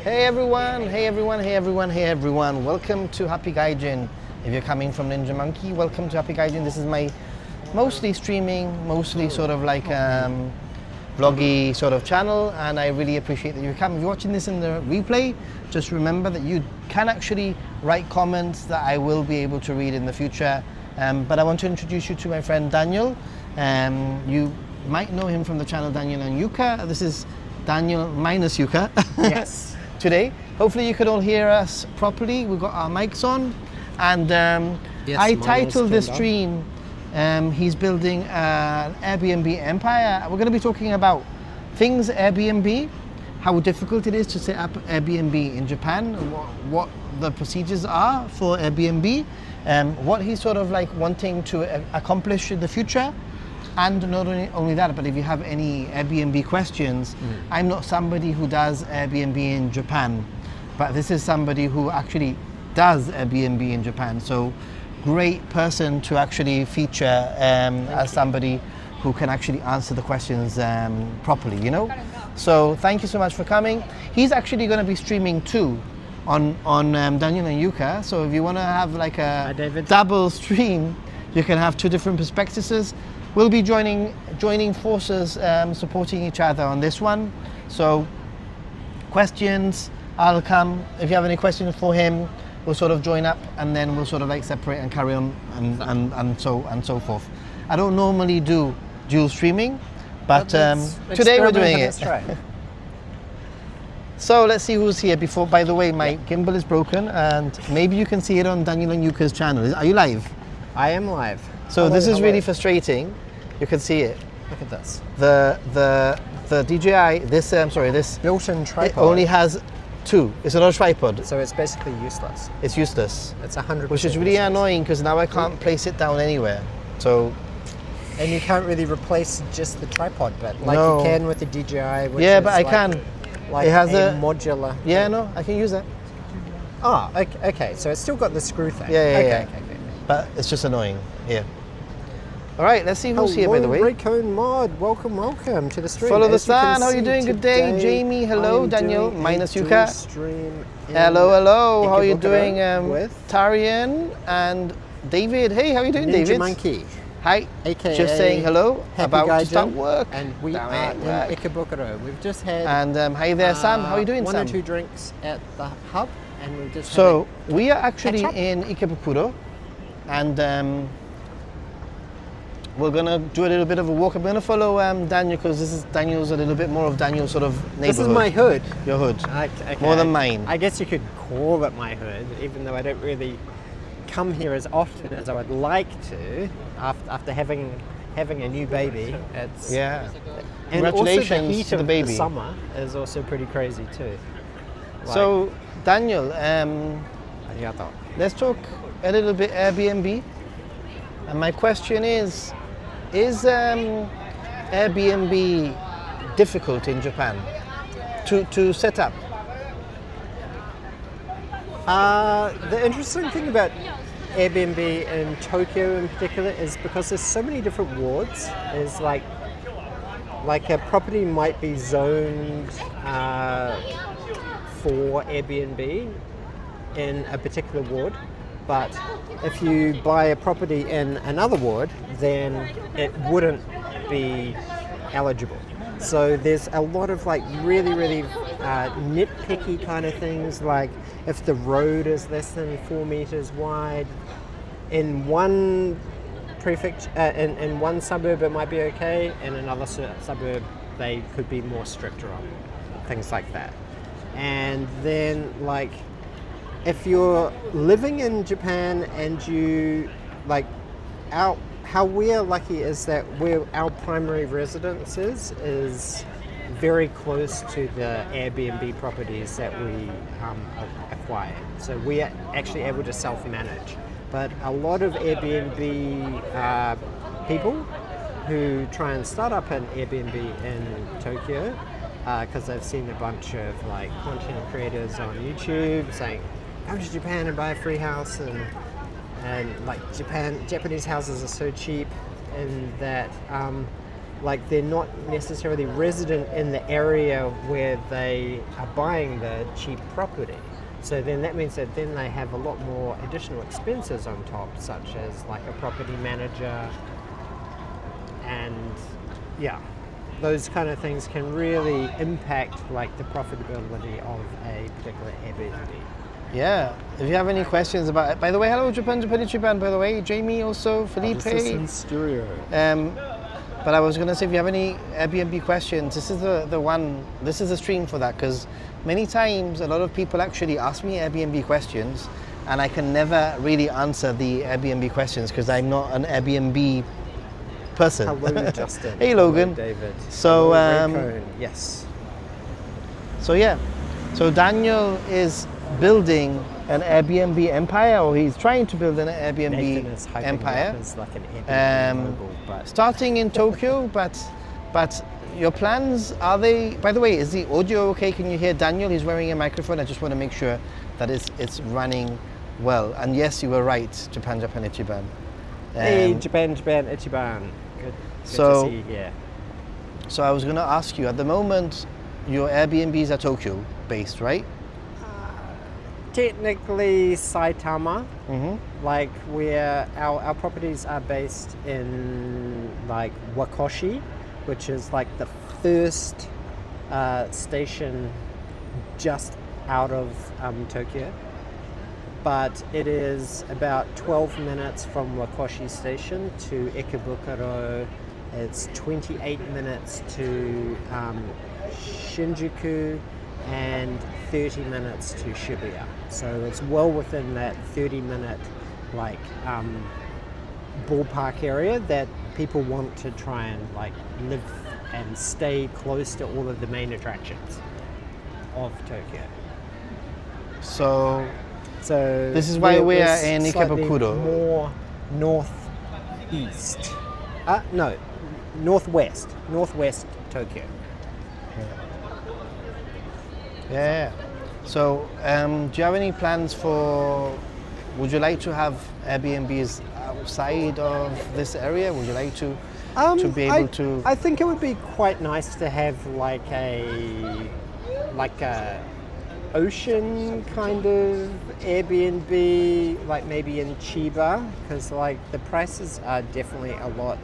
Hey everyone, hey everyone, hey everyone, hey everyone. Welcome to Happy Gaijin. If you're coming from Ninja Monkey, welcome to Happy Gaijin. This is my mostly streaming, mostly sort of like vloggy sort of channel, and I really appreciate that you come. If you're watching this in the replay, just remember that you can actually write comments that I will be able to read in the future. But I want to introduce you to my friend Daniel. You might know him from the channel Daniel and Yuka. This is Daniel minus Yuka. Yes. Today. Hopefully you can all hear us properly. We've got our mics on, and Yes, I mine is titled this turned stream, he's building an Airbnb empire. We're going to be talking about things Airbnb, how difficult it is to set up Airbnb in Japan, what the procedures are for Airbnb, what he's sort of like wanting to accomplish in the future. And not only that, but if you have any Airbnb questions, I'm not somebody who does Airbnb in Japan, but this is somebody who actually does Airbnb in Japan. So great person to actually feature as somebody who can actually answer the questions properly, you know? So thank you so much for coming. He's actually going to be streaming too on Daniel and Yuka. So if you want to have like a double stream, you can have two different perspectives. We'll be joining forces, supporting each other on this one. So questions, I'll come. If you have any questions for him, we'll sort of join up, and then we'll sort of like separate and carry on and so forth. I don't normally do dual streaming, but today we're doing it. So let's see who's here. Before, by the way, my gimbal is broken, and maybe you can see it on Daniel and Yuka's channel. Are you live? I am live. So this is really frustrating. You can see it. Look at this. The DJI, this built-in tripod. It only has two. It's not a tripod. So it's basically useless. It's useless. It's 100%. Which is really annoying because now I can't place it down anywhere. So. And you can't really replace just the tripod bit like No. you can with the DJI. Which Yeah, is but I can. Like it has a modular. Yeah, no, I can use that. Oh, okay. So it's still got the screw thing. Yeah. Okay. But it's just annoying. Yeah. All right, let's see who's here, by the way. Raycone Mod, welcome to the stream. Follow the As you sun. can How are you see doing? Good day, today, Jamie. Hello, I'm Daniel. doing Minus a Yuka. stream in Hello. How are you Ikebukuro doing, with Tarian and David? Hey, how are you doing, Ninja David? Monkey, Hi. aka Just saying hello. Happy About to Gaijin, start work. and we Damn are it, in work. Ikebukuro. We've just had And hi there, Sam. How are you doing, one Sam? or two drinks at the hub, and we've just So we are actually catch up. in Ikebukuro, and we're gonna do a little bit of a walk. I'm gonna follow Daniel because this is Daniel's a little bit more of Daniel's sort of neighborhood. This is my hood. Your hood. Okay. More than mine. I guess you could call it my hood, even though I don't really come here as often as I would like to after having a new baby. It's Yeah. and Congratulations also the heat to the of baby. The summer is also pretty crazy too. So Daniel, Arigato. let's talk a little bit Airbnb. And my question is Airbnb difficult in Japan to set up? The interesting thing about Airbnb in Tokyo in particular is because there's so many different wards. Is like a property might be zoned for Airbnb in a particular ward, but if you buy a property in another ward, then it wouldn't be eligible. So there's a lot of like really nitpicky kind of things, like if the road is less than 4 meters wide, in one prefecture, in one suburb it might be okay, in another suburb they could be more stricter on things like that. And then like if you're living in Japan and you like how we're lucky is that our primary residence is very close to the Airbnb properties that we acquired. So we are actually able to self-manage. But a lot of Airbnb people who try and start up an Airbnb in Tokyo, because they've seen a bunch of like content creators on YouTube saying, "Come to Japan and buy a free house," and like Japanese houses are so cheap, and that like they're not necessarily resident in the area where they are buying the cheap property. So then that means that then they have a lot more additional expenses on top, such as like a property manager, and yeah, those kind of things can really impact like the profitability of a particular Airbnb. Yeah. If you have any questions about it, by the way, hello Japan, by the way, Jamie also, Felipe. This is in stereo. But I was going to say, if you have any Airbnb questions, this is the one. This is the stream for that, because many times a lot of people actually ask me Airbnb questions, and I can never really answer the Airbnb questions because I'm not an Airbnb person. Hello, Justin. Hey, Logan. Hello, David. So, Hello, Ray Cohn. Yes. So yeah, so Daniel is building an Airbnb empire, or he's trying to build an Nathan Airbnb is hyping empire. it up as like an Airbnb mogul, but Starting in Tokyo, but your plans, are they, by the way, is the audio okay? Can you hear Daniel? He's wearing a microphone. I just want to make sure that it's running well. And yes, you were right, Japan, Ichiban. hey, Japan, Ichiban. Good So- to see you here. So I was going to ask you, at the moment, your Airbnbs are Tokyo based, right? Technically Saitama, Mm-hmm. like where our properties are based in like Wakoshi, which is like the first station just out of Tokyo. But it is about 12 minutes from Wakoshi station to Ikebukuro. It's 28 minutes to Shinjuku and 30 minutes to Shibuya. So it's well within that 30-minute like ballpark area that people want to try and like live and stay close to all of the main attractions of Tokyo. So So This is why we we're are in slightly Ikebukuro. more northeast. No, northwest Tokyo. yeah. So do you have any plans for, would you like to have Airbnbs outside of this area? Would you like to be able to? I think it would be quite nice to have like a ocean kind of Airbnb, like maybe in Chiba, because like the prices are definitely a lot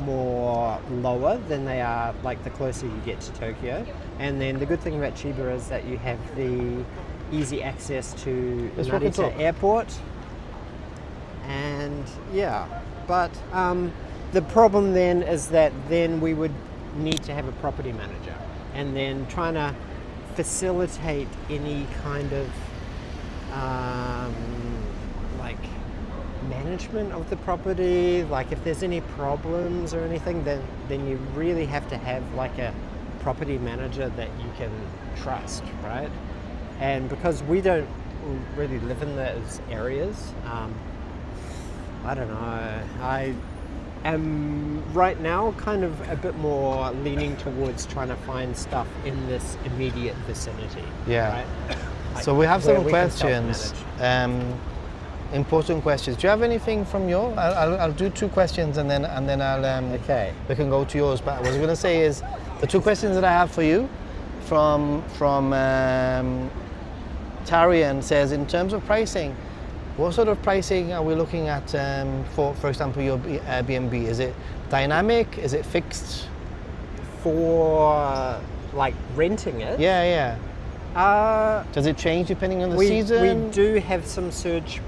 more lower than they are like the closer you get to Tokyo. And then the good thing about Chiba is that you have the easy access to Let's walk and Narita talk. Airport. And yeah, but the problem then is that then we would need to have a property manager, and then trying to facilitate any kind of like management of the property, like if there's any problems or anything, then you really have to have like a property manager that you can trust, right? And because we don't really live in those areas, I don't know, I am right now kind of a bit more leaning towards trying to find stuff in this immediate vicinity. Yeah. Right? So we have where some we can questions, self-manage. important questions. Do you have anything from your? I'll do two questions and then I'll Okay. we can go to yours. But what I was going to say is the two questions that I have for you from Tarian says, in terms of pricing, what sort of pricing are we looking at for example, your Airbnb? Is it dynamic? Is it fixed? For like renting it, Yeah. Does it change depending on the we season? do have some surge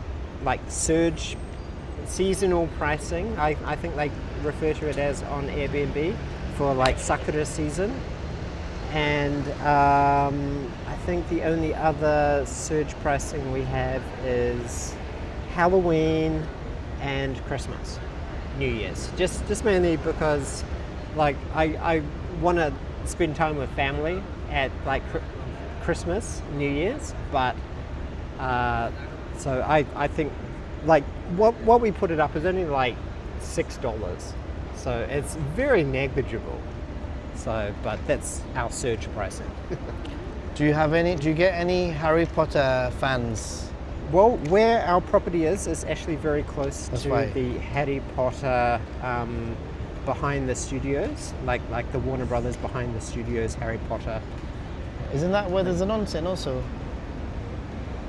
seasonal pricing. I think they refer to it as on Airbnb for like Sakura season. And I think the only other surge pricing we have is Halloween and Christmas, New Year's. Just mainly because like I want to spend time with family at like Christmas, New Year's, but so I think like what we put it up is only like $6, so it's very negligible. So, but that's our surge pricing. Do you get any Harry Potter fans? Well, where our property is actually very close That's to right. the Harry Potter behind the studios, like the Warner Brothers behind the studios, Harry Potter. Isn't that where there's an onsen also?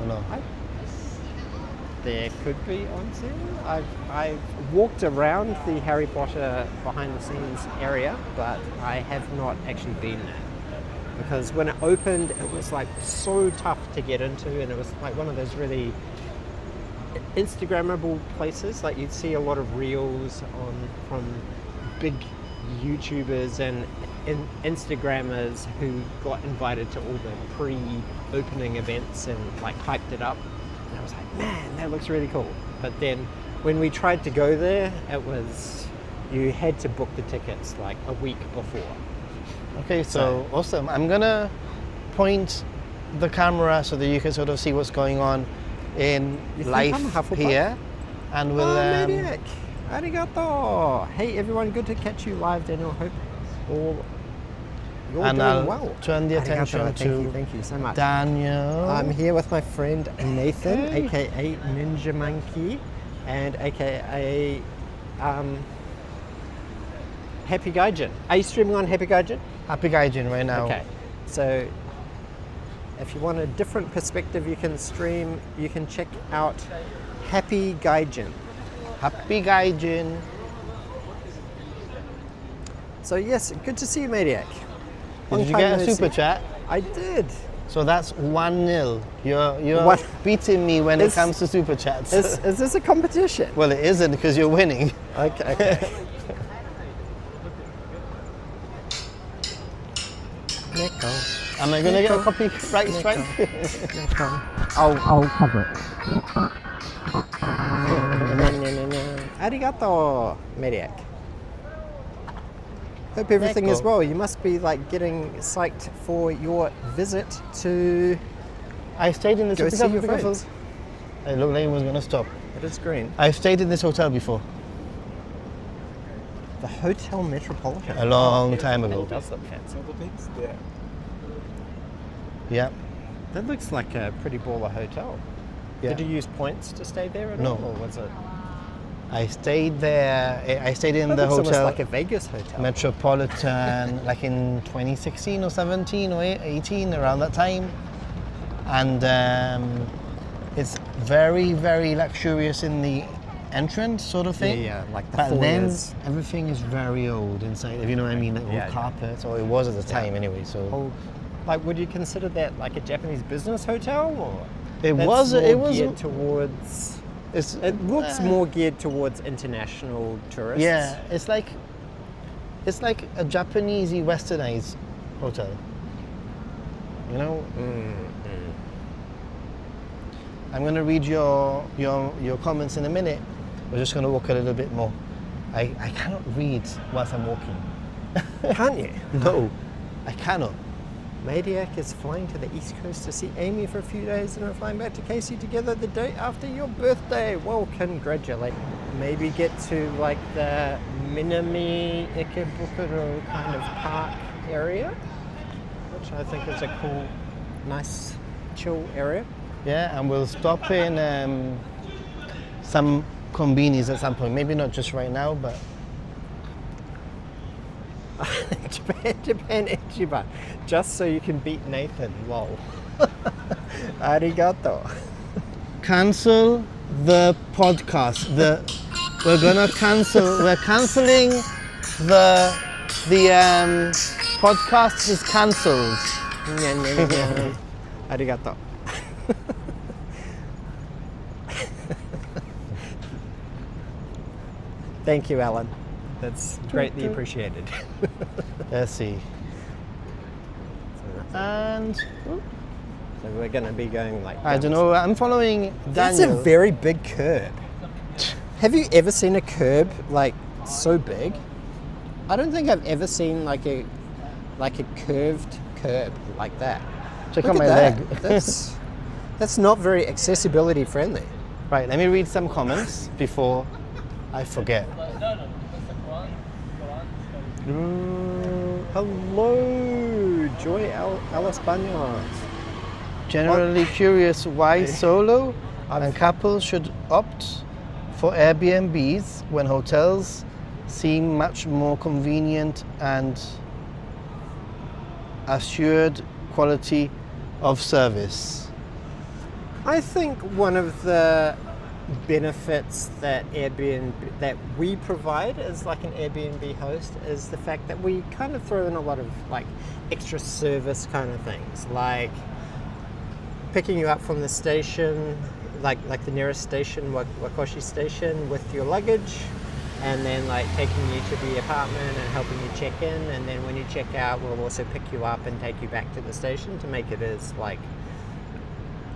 Or no? There could be onsen. I've walked around the Harry Potter behind the scenes area, but I have not actually been there. Because when it opened, it was like so tough to get into, and it was like one of those really Instagrammable places. Like you'd see a lot of reels from big YouTubers and Instagrammers who got invited to all the pre-opening events and like hyped it up. And I was like, man, that looks really cool. But then when we tried to go there, you had to book the tickets like a week before. Okay, so awesome. I'm gonna point the camera so that you can sort of see what's going on in life here, and we'll. Maniac. Arigato. Hey everyone, good to catch you live, Daniel. Hope all you're and doing I'll well. turn the attention Arigato. to thank you so much. Daniel. I'm here with my friend Nathan, Hey. aka Ninja Monkey, and aka Happy Gaijin. Are you streaming on Happy Gaijin? Happy Gaijin right now. Okay, so if you want a different perspective, you can check out Happy Gaijin. Happy Gaijin. So yes, good to see you, Maniac. Did you get a super chat? I did. So that's 1-0. You're What? beating me when it Is- comes to super chats. Is this a competition? Well, it isn't because you're winning. Okay. Nico. Am I gonna get a copyright strike? I'll cover it. Arigato, Maniac. Hope everything is Neko. well. You must be like getting psyched for your visit to I stayed in this go see hotel your before. friends. It looked like it was gonna stop. It is green. I've stayed in this hotel before, The Hotel Metropolitan. a long time ago. It does look fancy. Yeah. That looks like a pretty baller hotel. Yeah. Did you use points to stay there at No. all, or was it? I stayed there. I stayed in That the looks almost hotel like a Vegas hotel. Metropolitan, like in 2016 or 17 or 18, around that time. And it's very, very luxurious in the entrance, sort of thing. Yeah, like the But then foyers. everything is very old inside. If you know what I mean, like Yeah, old yeah. carpets, or it was at the Yeah. time anyway. So Oh, like, would you consider that like a Japanese business hotel, or it that's was. more It was. geared towards? It's, It looks more geared towards international tourists. Yeah, it's like a Japanesey westernized hotel. You know. I'm gonna read your comments in a minute. We're just gonna walk a little bit more. I cannot read whilst I'm walking. Can't you? No, I cannot. Maniac is flying to the East Coast to see Amy for a few days and we're flying back to Casey together the day after your birthday. Well, congratulate. Maybe get to like the Minami Ikebukuro kind of park area, which I think is a cool, nice, chill area. Yeah, and we'll stop in some convenience at some point. Maybe not just right now, but Japan Ichiban, just so you can beat Nathan. Lol. Arigato. cancel the podcast. We're canceling the podcast is cancelled. Arigato. Thank you, Alan. That's greatly appreciated. Let's see. And So we're going to be going like. I don't know. I'm following That's Daniel. a very big curb. Have you ever seen a curb like so big? I don't think I've ever seen like a curved curb like that. Check Look out at my that. leg. That's not very accessibility friendly. Right. Let me read some comments before I forget. Hello, Joy Al Españolas. Generally curious why solo and couples should opt for Airbnbs when hotels seem much more convenient and assured quality of service? I think one of the benefits that we provide as like an Airbnb host is the fact that we kind of throw in a lot of like extra service kind of things, like picking you up from the station, like the nearest station, Wakoshi station, with your luggage, and then like taking you to the apartment and helping you check in, and then when you check out, we'll also pick you up and take you back to the station to make it as like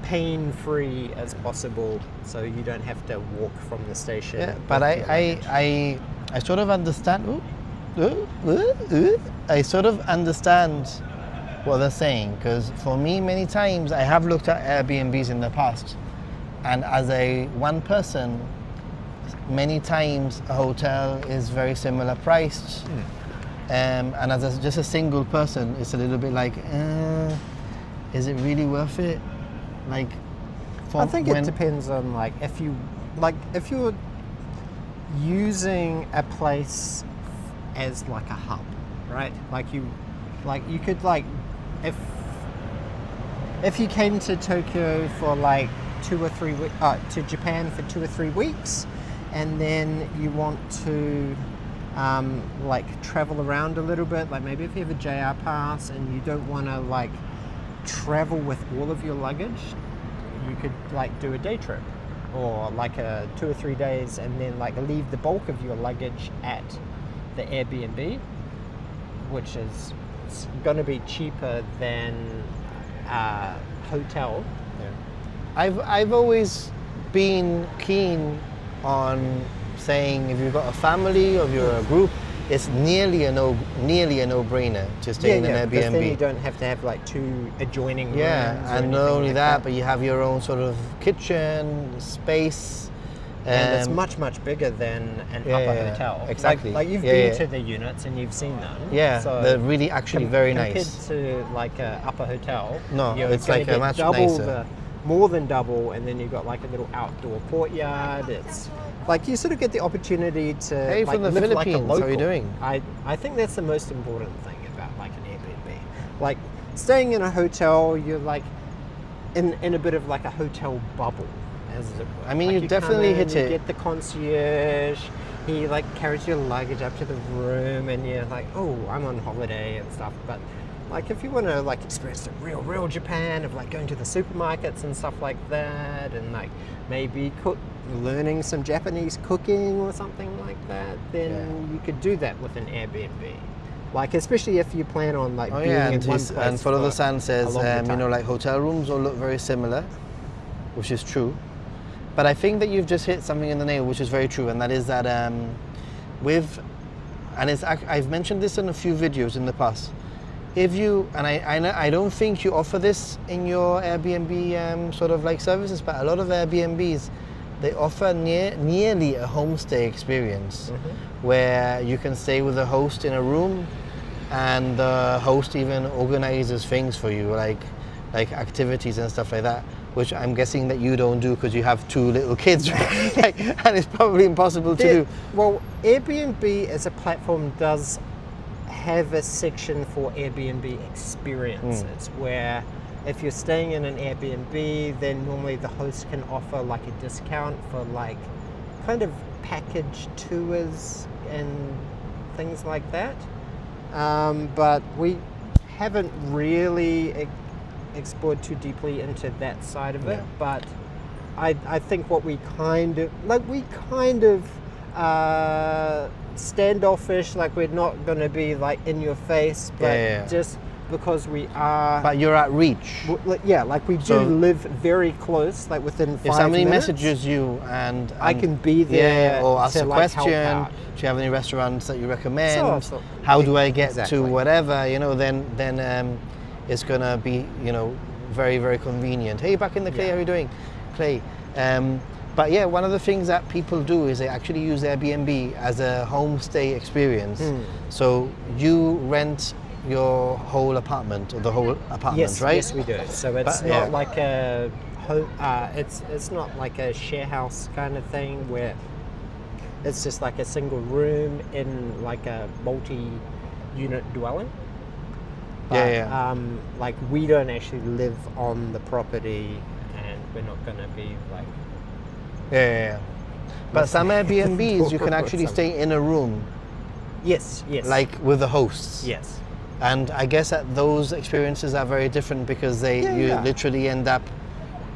pain-free as possible, so you don't have to walk from the station. Yeah, but I sort of understand. I sort of understand what they're saying, because for me, many times I have looked at Airbnbs in the past, and as a one person, many times a hotel is very similar priced, and as just a single person, it's a little bit like, is it really worth it? Like, I think it depends on like if you're using a place as like a hub, right? Like you could like if you came to Tokyo for like 2 or 3 weeks, to Japan for 2 or 3 weeks, and then you want to like travel around a little bit, like maybe if you have a JR pass and you don't want to like travel with all of your luggage, you could like do a day trip or like a 2 or 3 days, and then like leave the bulk of your luggage at the Airbnb, which is going to be cheaper than a hotel. I've always been keen on saying if you've got a family or if you're a group, it's nearly a no-brainer to stay in an Airbnb. Because then you don't have to have like 2 adjoining rooms. Yeah, and not only that, but you have your own sort of kitchen space. And it's much bigger than an upper hotel. Exactly. Like you've been to the units and you've seen them. Yeah, so they're really actually very nice. Compared to like an upper hotel, no, it's like a much nicer. More than double, and then you've got like a little outdoor courtyard. It's like you sort of get the opportunity to like, from the live Philippines, like a local. how are you doing? I think that's the most important thing about like an Airbnb. Like staying in a hotel, you're like in a bit of like a hotel bubble, as it were. I mean, like you definitely hit it. You get the concierge. He like carries your luggage up to the room, and you're like, oh, I'm on holiday and stuff. But like if you want to like experience the real Japan of like going to the supermarkets and stuff like that, and like maybe learning some Japanese cooking or something like that, then you could do that with an Airbnb. Like especially if you plan on like being in one place. And Follow the Sun says, like hotel rooms all look very similar, which is true. But I think that you've just hit something in the nail, which is very true, and that is that I've mentioned this in a few videos in the past. If you, and I don't think you offer this in your Airbnb sort of like services, but a lot of Airbnbs, they offer nearly a homestay experience, where you can stay with a host in a room, and the host even organizes things for you, like activities and stuff like that, which I'm guessing that you don't do because you have 2 little kids, right? And it's probably impossible to do. Well, Airbnb as a platform does have a section for Airbnb experiences, where if you're staying in an Airbnb, then normally the host can offer like a discount for like kind of package tours and things like that. But we haven't really explored too deeply into that side of it. But I think what we kind of standoffish, like we're not going to be like in your face, but just because we are. But you're at reach. Yeah, like we do live very close, like within 5 minutes. If somebody messages you and I can be there, or ask a like question, do you have any restaurants that you recommend? So, how do I get to whatever? Then it's gonna be very, very convenient. Hey, back in the Clay, how are you doing, Clay? But yeah, one of the things that people do is they actually use Airbnb as a homestay experience. So you rent your whole apartment or the whole apartment, right? Yes, we do. So it's not like a it's not like a share house kind of thing where It's just like a single room in like a multi-unit dwelling. But, Yeah. like we don't actually live on the property, and we're not going to be like. Yeah. But some Airbnbs, you can Or actually something. stay in a room, Yes. like with the hosts. Yes. And I guess that those experiences are very different because you Yeah. literally end up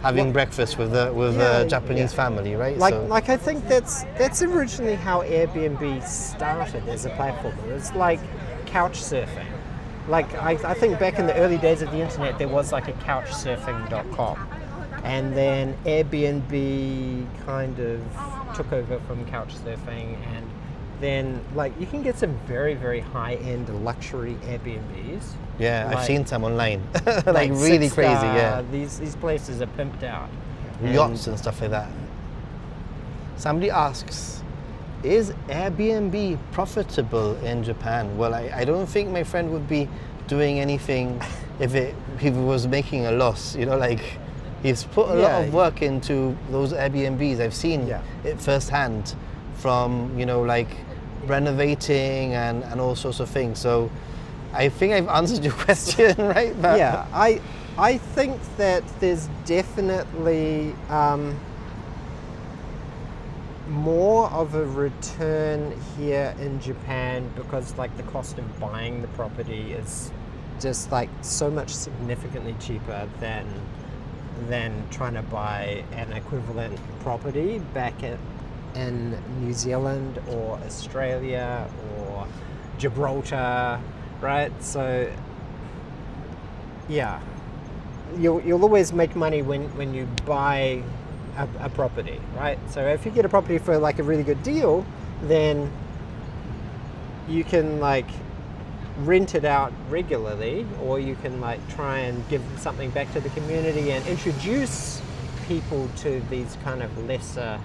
having Well, breakfast with the yeah, Japanese yeah. family, right? Like I think that's originally how Airbnb started as a platform. It was like couch surfing. Like I think back in the early days of the internet, there was like a couchsurfing.com, and then Airbnb kind of took over from couchsurfing, and then like you can get some very, very high-end luxury Airbnbs. yeah, I've like- seen some online, like really six-star, crazy, yeah. These places are pimped out. And- Yachts and stuff like that. Somebody asks, is Airbnb profitable in Japan? Well, I don't think my friend would be doing anything if he was making a loss. You know, like he's put a lot Yeah. of work into those Airbnbs. I've seen Yeah. it firsthand from, like renovating and all sorts of things. So I think I've answered your question, right? But Yeah, I think that there's definitely more of a return here in Japan because like the cost of buying the property is just like so much significantly cheaper than trying to buy an equivalent property back in New Zealand or Australia or Gibraltar, right? So yeah, you'll always make money when you buy a property, right? So if you get a property for like a really good deal, then you can like rent it out regularly, or you can like try and give something back to the community and introduce people to these kind of lesser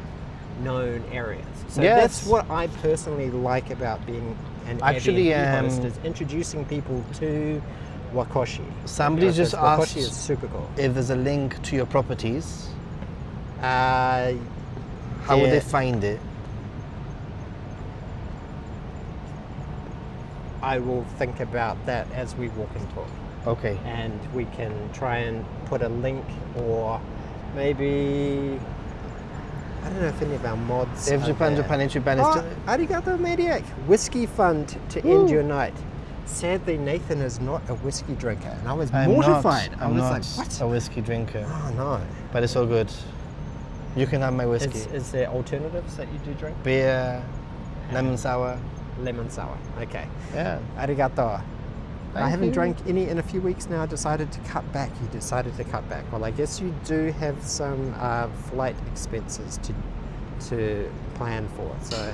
known areas. So Yes. that's what I personally like about being an Actually, Airbnb host, is introducing people to Wakoshi. Somebody Because just Wakoshi asked is super cool. if there's a link to your properties. Uh, How would yeah. they find it? I will think about that as we walk and talk, Okay. and we can try and put a link, or maybe I don't know if any of our mods. If are Japan, there. Japan, in Japan is Oh, arigato, maniac! Whiskey fund to end your night. Sadly, Nathan is not a whiskey drinker, and I was mortified. I I'm was not like, "What? a whiskey drinker, Oh no!" but it's all good. You can have my whiskey. Is there alternatives that you do drink? Beer, lemon sour. Lemon sour. Okay. Yeah. Arigato. I Thank haven't you. drank any in a few weeks now. I decided to cut back. You decided to cut back. Well, I guess you do have some flight expenses to plan for. So.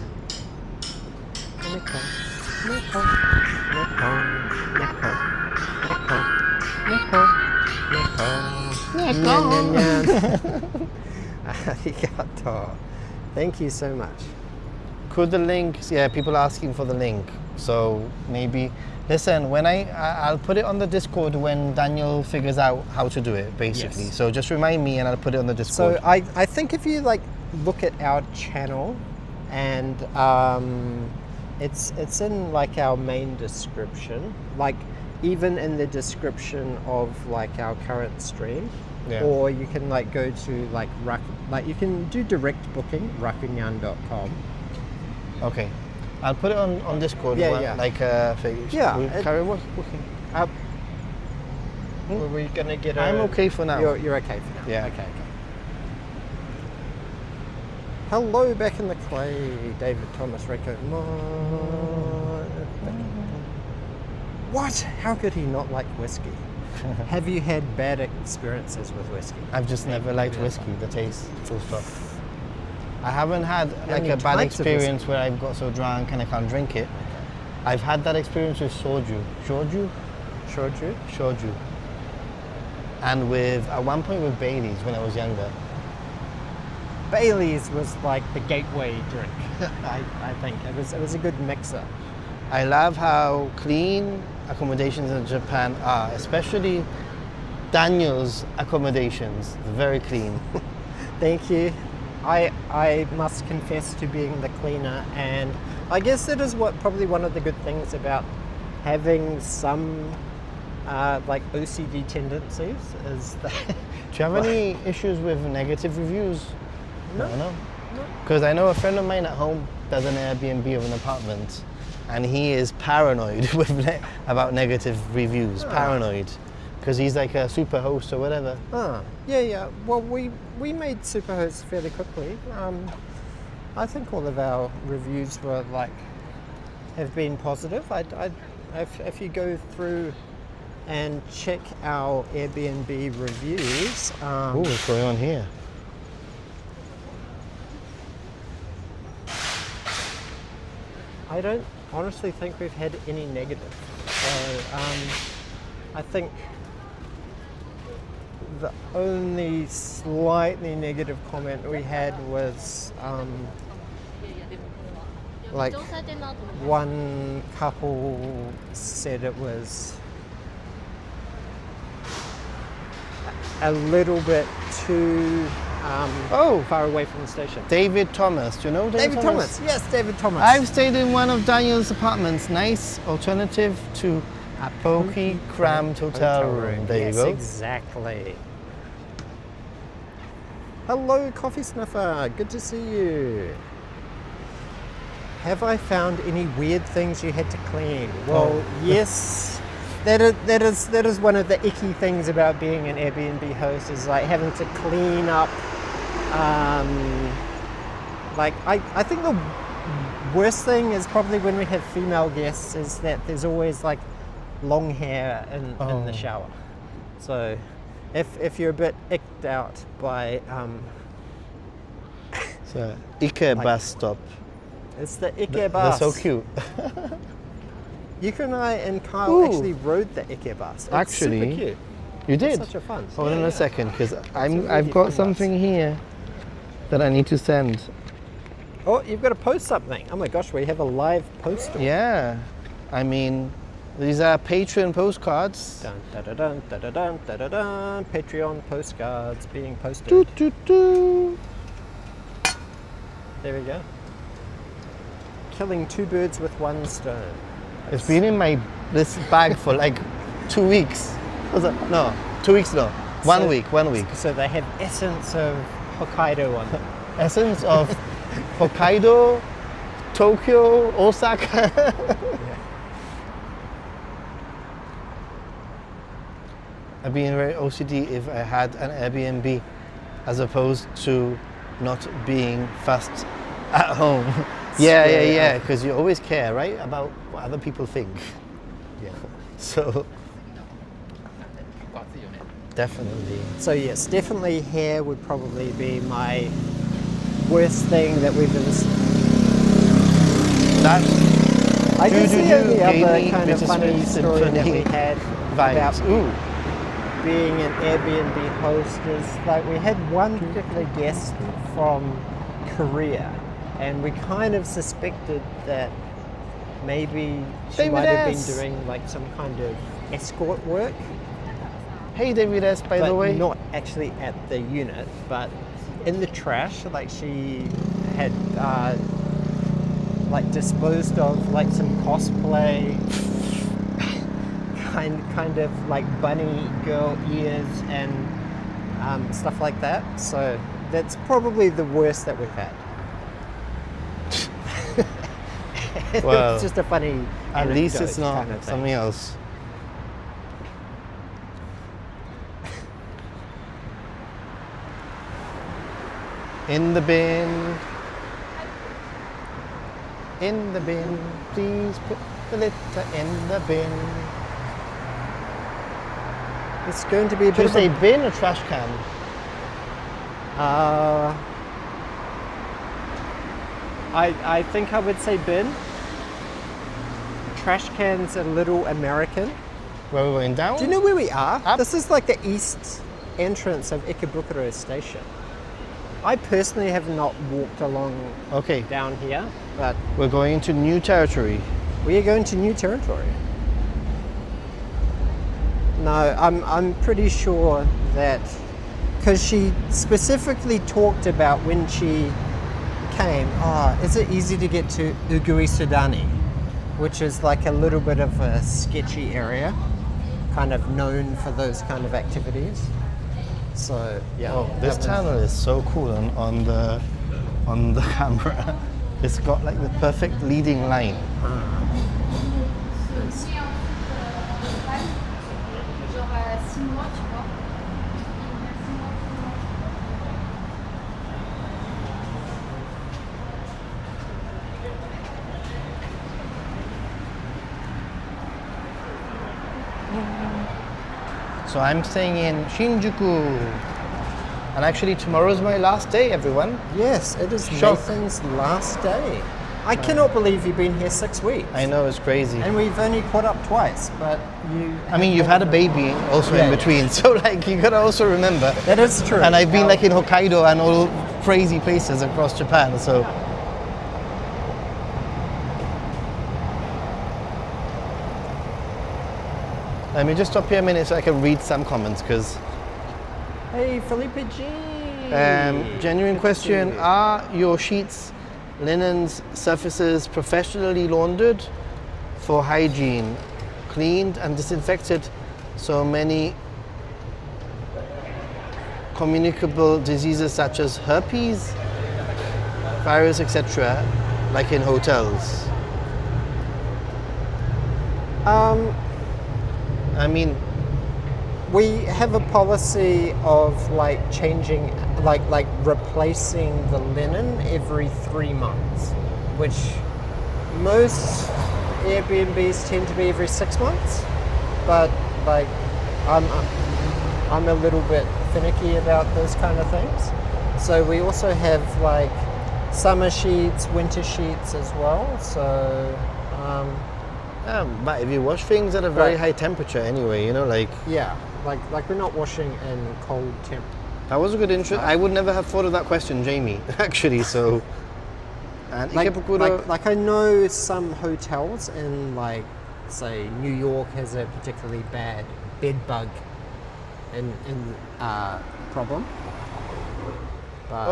Arigato. Thank you so much. Could the link? Yeah, people are asking for the link. So maybe listen. When I'll put it on the Discord when Daniel figures out how to do it. Basically. Yes. So just remind me, and I'll put it on the Discord. So I think if you like look at our channel, and it's in like our main description, like even in the description of like our current stream, Yeah. or you can like go to like you can do direct booking rakunyan.com. Okay. I'll put it on Discord. Yeah, one- yeah. Like thing. Yeah, We'll it- carry on booking. Were we gonna get I'm okay for now. You're okay for now. Yeah. Okay. Hello, back in the clay, David Thomas Rico. What? How could he not like whiskey? Have you had bad experiences with whiskey? I've just never liked whiskey, the taste, full stop. I haven't had like many a bad types of experience where I've got so drunk and I can't drink it. I've had that experience with soju. Shoju? Shoju. And at one point with Baileys when I was younger. Bailey's was like the gateway drink. I think it was a good mixer. I love how clean accommodations in Japan are, especially Daniel's accommodations. They're very clean. Thank you. I must confess to being the cleaner, and I guess that is probably one of the good things about having some like OCD tendencies is that. Do you have any issues with negative reviews? No. No. Because I know a friend of mine at home does an Airbnb of an apartment, and he is paranoid about negative reviews. Paranoid, because he's like a super host or whatever. Yeah. Well, we made Superhost fairly quickly. I think all of our reviews were have been positive. If you go through and check our Airbnb reviews. Oh, what's going on here? I don't honestly think we've had any negative. So I think the only slightly negative comment we had was one couple said it was a little bit too far away from the station. David Thomas, do you know David Thomas? Yes, David Thomas. I've stayed in one of Daniel's apartments. Nice alternative to a pokey, crammed hotel room. There you go. Exactly. Hello, Coffee Sniffer. Good to see you. Have I found any weird things you had to clean? Well, yes. That is one of the icky things about being an Airbnb host, is like having to clean up. I think the worst thing is probably when we have female guests is that there's always like long hair in the shower. So if you're a bit icked out by so Ike bus stop. It's the Ike bus. They're so cute. Yuka and I and Kyle actually rode the Ike bus. It's actually, super cute. You did? It's such a fun. Hold on a second, because I've got something here that I need to send. Oh, you've got to post something. Oh my gosh, we have a live post. Yeah, I mean, these are Patreon postcards. Dun, da, da, dun, da, da, dun, da, da, dun. Patreon postcards being posted. Doo, doo, doo. There we go. Killing two birds with one stone. It's been in this bag for like 2 weeks. Was it? No, 2 weeks no. 1 week, 1 week. So they have essence of Hokkaido on them. Essence of Hokkaido, Tokyo, Osaka. Yeah. I'd be very OCD if I had an Airbnb as opposed to not being fast at home. Yeah, because you always care, right, about what other people think. Yeah. So, definitely. So yes, definitely hair would probably be my worst thing that we've ever seen. I guess the only other kind of funny story that we had about being an Airbnb host is like we had one particular guest from Korea, and we kind of suspected that maybe she might have been doing like some kind of escort work. Hey David S, by the way. Not actually at the unit, but in the trash. Like she had like disposed of like some cosplay kind of like bunny girl ears and stuff like that. So that's probably the worst that we've had. Well, it's just a funny at least it's not kind of something else. In the bin. In the bin. Please put the litter in the bin. It's going to be a bit of a bin or trash can? I think I would say bin. Trash can's a little American. Where we're going down? Do you know where we are? Up. This is like the east entrance of Ikebukuro station. I personally have not walked along down here, but we're going into new territory. We are going to new territory. No, I'm pretty sure that because she specifically talked about when she came, is it easy to get to Ugui Sudani, which is like a little bit of a sketchy area, kind of known for those kind of activities. So yeah. Oh, this tunnel is so cool on the camera. It's got like the perfect leading line. So I'm staying in Shinjuku. And actually tomorrow's my last day, everyone. Yes, it is Shock. Nathan's last day. I cannot believe you've been here 6 weeks. I know, it's crazy. And we've only caught up twice, but you... I mean, you've had a baby also Yeah, in between, so like you gotta also remember. That is true. And I've been like in Hokkaido and all crazy places across Japan, so. Let me just stop here a minute so I can read some comments, because Hey, Felipe G. genuine question, are your sheets, linens, surfaces professionally laundered for hygiene, cleaned and disinfected so many communicable diseases such as herpes, virus, etc., like in hotels? I mean, We have a policy of like changing, like replacing the linen every 3 months, which most Airbnbs tend to be every 6 months. But like, I'm a little bit finicky about those kind of things. So we also have like summer sheets, winter sheets as well. So. but if you wash things at a very Right. high temperature anyway, you know, like. Yeah, like we're not washing in cold temp. That was a good intro. I would never have thought of that question, Jamie, actually, so. And Ikebukuro, Like I know some hotels in like, say, New York has a particularly bad bed bug in problem. But,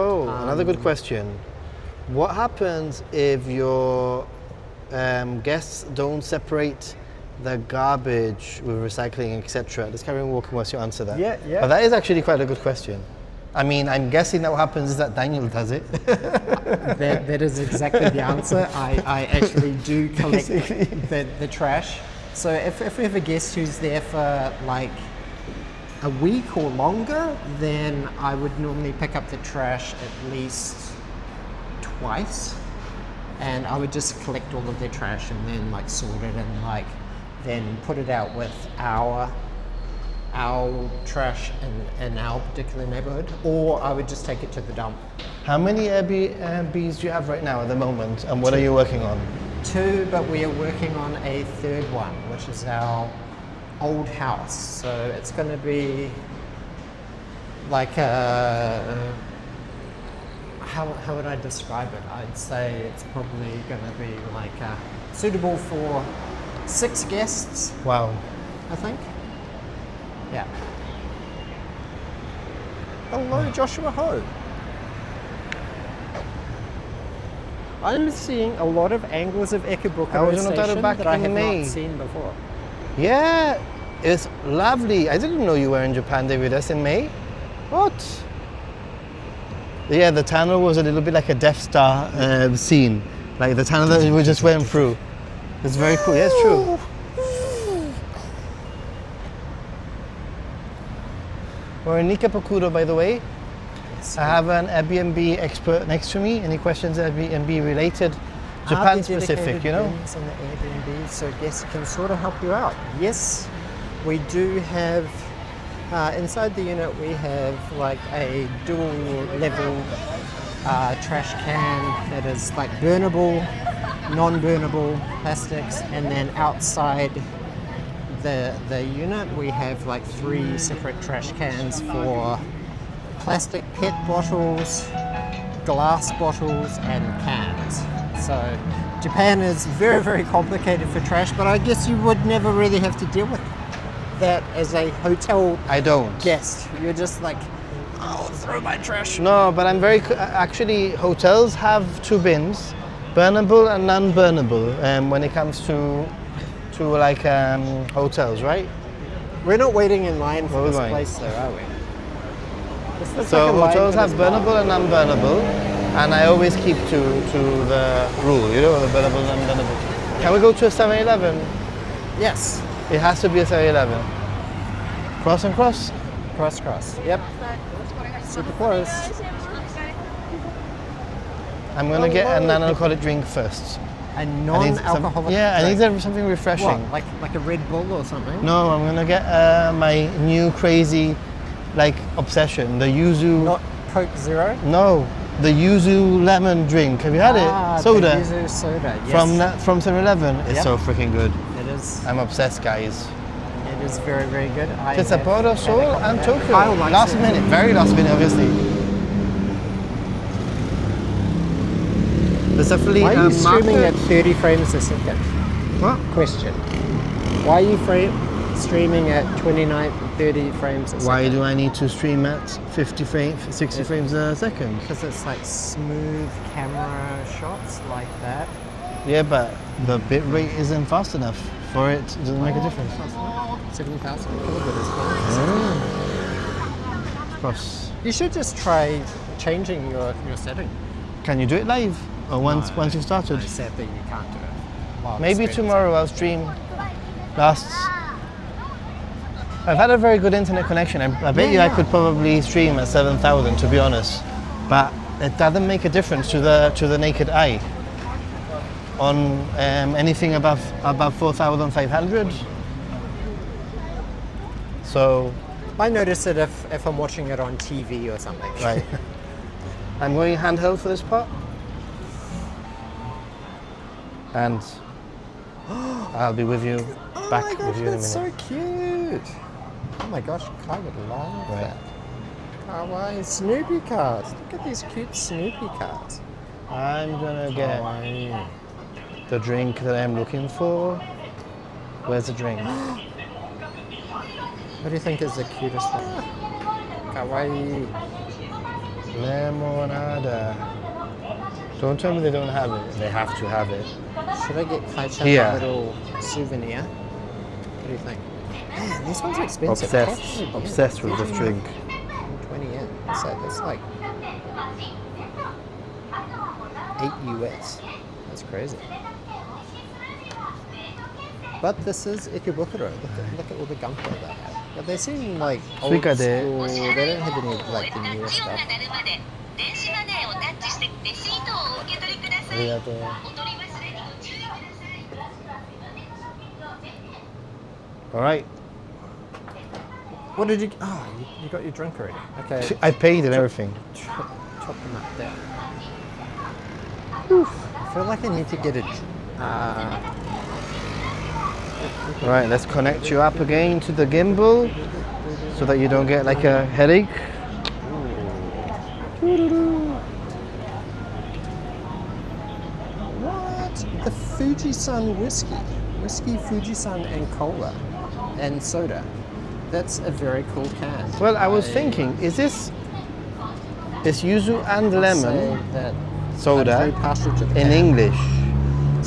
another good question. What happens if your guests don't separate the garbage with recycling, etc.? Let's carry on walking whilst you answer that. Yeah. But that is actually quite a good question. I mean, I'm guessing that what happens is that Daniel does it. That is exactly the answer. I actually do collect the trash. So if we have a guest who's there for like a week or longer, then I would normally pick up the trash at least twice. And I would just collect all of their trash and then like sort it and like then put it out with our trash in our particular neighborhood, or I would just take it to the dump. How many Airbnbs do you have right now at the moment, and what are you working on? 2, but we are working on a 3rd one, which is our old house. So it's going to be like a, how would I describe it? I'd say it's probably going to be like suitable for 6 guests, Wow. I think. Yeah. Hello, Joshua Ho. I'm seeing a lot of angles of Ikebukuro I was in Otaru Station back that I in have May. not seen before. Yeah, it's lovely. I didn't know you were in Japan there with us in May. What? Yeah, the tunnel was a little bit like a Death Star scene. Like the tunnel that we just went through. It's very cool. Yeah, it's true. We're in Ikebukuro, by the way. I have an Airbnb expert next to me. Any questions Airbnb related? Japan specific, you know? Bins on the Airbnb, so guests can sort of help you out. Yes, we do have, inside the unit we have like a dual level trash can that is like burnable, non-burnable plastics, and then outside the unit we have like 3 separate trash cans for plastic PET bottles, glass bottles and cans. So Japan is very, very complicated for trash, but I guess you would never really have to deal with that as a hotel I don't. guest. You're just like I'll throw my trash. No, but I'm very actually hotels have two bins, burnable and non-burnable. When it comes to like hotels, right? We're not waiting in line for Where are we this going? place, though, are we? This looks So like a line hotels for have this bar. burnable and non-burnable, and I always keep to the rule, the burnable and non-burnable. Can we go to a 7-Eleven? Yes. It has to be a 7-Eleven. Cross and cross. Cross. Yep. Super close. I'm gonna get a non-alcoholic drink first. A I need non-alcoholic I drink. need something refreshing. What, like a Red Bull or something? No, I'm gonna get my new crazy, like obsession, the yuzu. Not Coke Zero? No, the yuzu lemon drink. Have you had it? Soda. The yuzu soda, yes. From 7-Eleven. It's Yep. so freaking good. It is. I'm obsessed, guys. It is very, very good. To Sapporo, Seoul, and Tokyo. Kyle likes Last it. minute, very last minute, obviously. There's definitely Why are you streaming market. at 30 frames a second? What? Question. Why are you streaming at 29, 30 frames a second? Why do I need to stream at 50 frames, 60 frames a second? Because it's like smooth camera shots like that. Yeah, but the bit rate isn't fast enough for it. It doesn't make a difference. 7,000 kilobit is fine. Of course. You should just try changing your setting. Can you do it live? Or once you've started? It's sad that you can't do it. while the Maybe stream is tomorrow I'll stream lasts. I've had a very good internet connection. I bet you I could probably stream at 7,000 to be honest. But it doesn't make a difference to the naked eye. On anything above 4,500. So, I notice it if I'm watching it on TV or something. right. I'm going handheld for this part. And I'll be with you, back Oh my gosh, with you in a minute. that's so cute. Oh my gosh, Kai would love Right. that. Kawaii Snoopy cards. Look at these cute Snoopy cards. I'm gonna get Kawaii. the drink that I'm looking for. Where's the drink? What do you think is the cutest one? Kawaii. Lemonada. Don't tell me they don't have it. They have to have it. Should I get Kai-chan Here. a little souvenir? What do you think? Man, these ones are expensive. Obsessed. Probably, Obsessed with this drink. 20 yen. So that's like 8 US. That's crazy. But this is Ikebukuro. Look at all the gunpowder they have. But they seem like old Suika de. school. They don't have any like the newer stuff. 電子マネーをタッチしてレシートをお受け取りください。ありがとう。お取り忘れにご注意ください。 All right. What did you? Oh, you got your drink already. Okay. I paid and everything. Chop them up there. I feel like I need to get a. All right, let's connect you up again to the gimbal so that you don't get like a headache. What? The Fujisan whiskey Fujisan and cola, and soda. That's a very cool can. Well, I was thinking, is this yuzu and Say lemon that soda I'm very partial to the in can. English?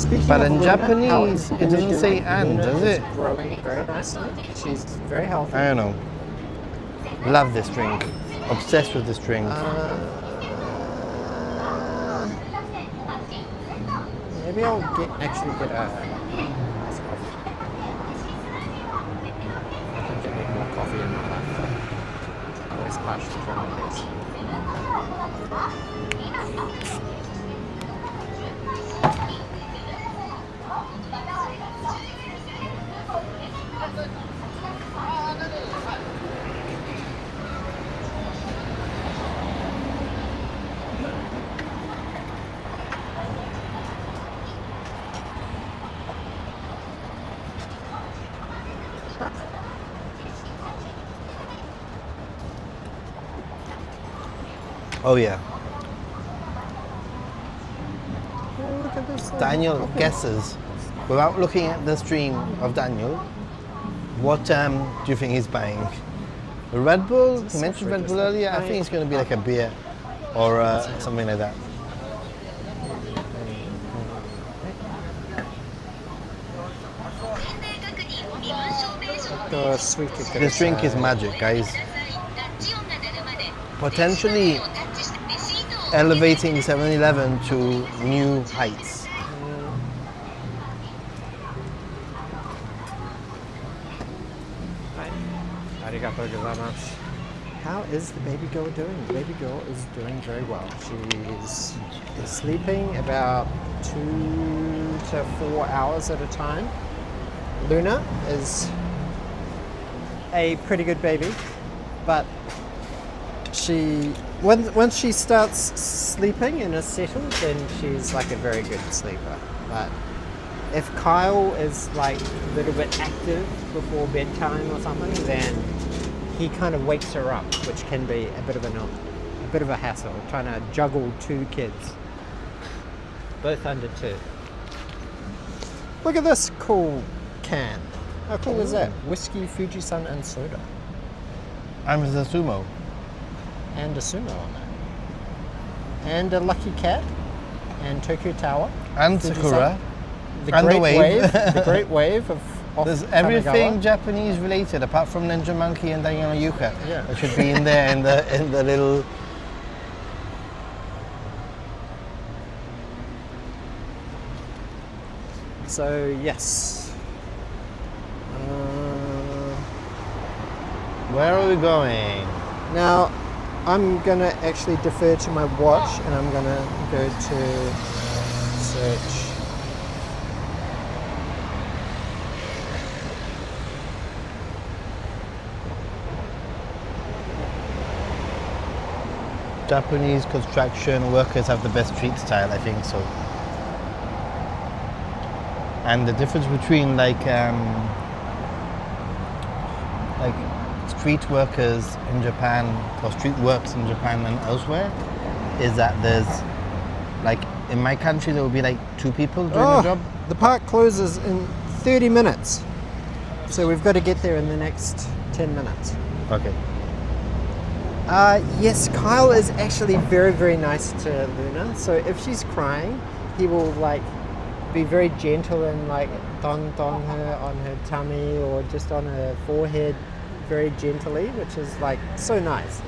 Speaking But of in Luna, Japanese, how is it Luna doesn't doing? say and, Luna does is it? growing very nicely. She's very healthy. I don't know. Love this drink. Obsessed with this drink. Maybe I'll actually get a nice coffee. I think I need more coffee in my life. Always partial to remedies. Oh yeah. Oh, look at this. Daniel guesses, without looking at the stream of Daniel, what do you think he's buying? The Red Bull, Is he this mentioned Red Bull self-registered? earlier. I think it's going to be like a beer or something like that. Got a sweet This drink is magic, guys. Potentially elevating 7-Eleven to new heights. Arigatou gozaimasu. How is the baby girl doing? The baby girl is doing very well. She's sleeping about 2 to 4 hours at a time. Luna is a pretty good baby, but once she starts sleeping and is settled, then she's like a very good sleeper. But if Kyle is like a little bit active before bedtime or something, then he kind of wakes her up, which can be a bit of a hassle, trying to juggle 2 kids, both under 2. Look at this cool can. How cool is that? Whiskey, Fuji-san, and soda. I'm the sumo. And a sumo on it. And a lucky cat. And Tokyo Tower. And Fuji-san. Sakura. The And the great wave. wave. The great wave of There's everything Kanagawa. Japanese related apart from Ninja Monkey and Diana Yuka. Yeah. That should be in there in the little. So yes. Where are we going? Now, I'm gonna actually defer to my watch, and I'm gonna go to search. Japanese construction workers have the best street style, I think so. And the difference between like street workers in Japan or street works in Japan and elsewhere is that there's like in my country there will be like 2 people doing the job. The park closes in 30 minutes, so we've got to get there in the next 10 minutes. Okay. Yes, Kyle is actually very, very nice to Luna. So if she's crying, he will like be very gentle and like don her on her tummy or just on her forehead very gently, which is like so nice.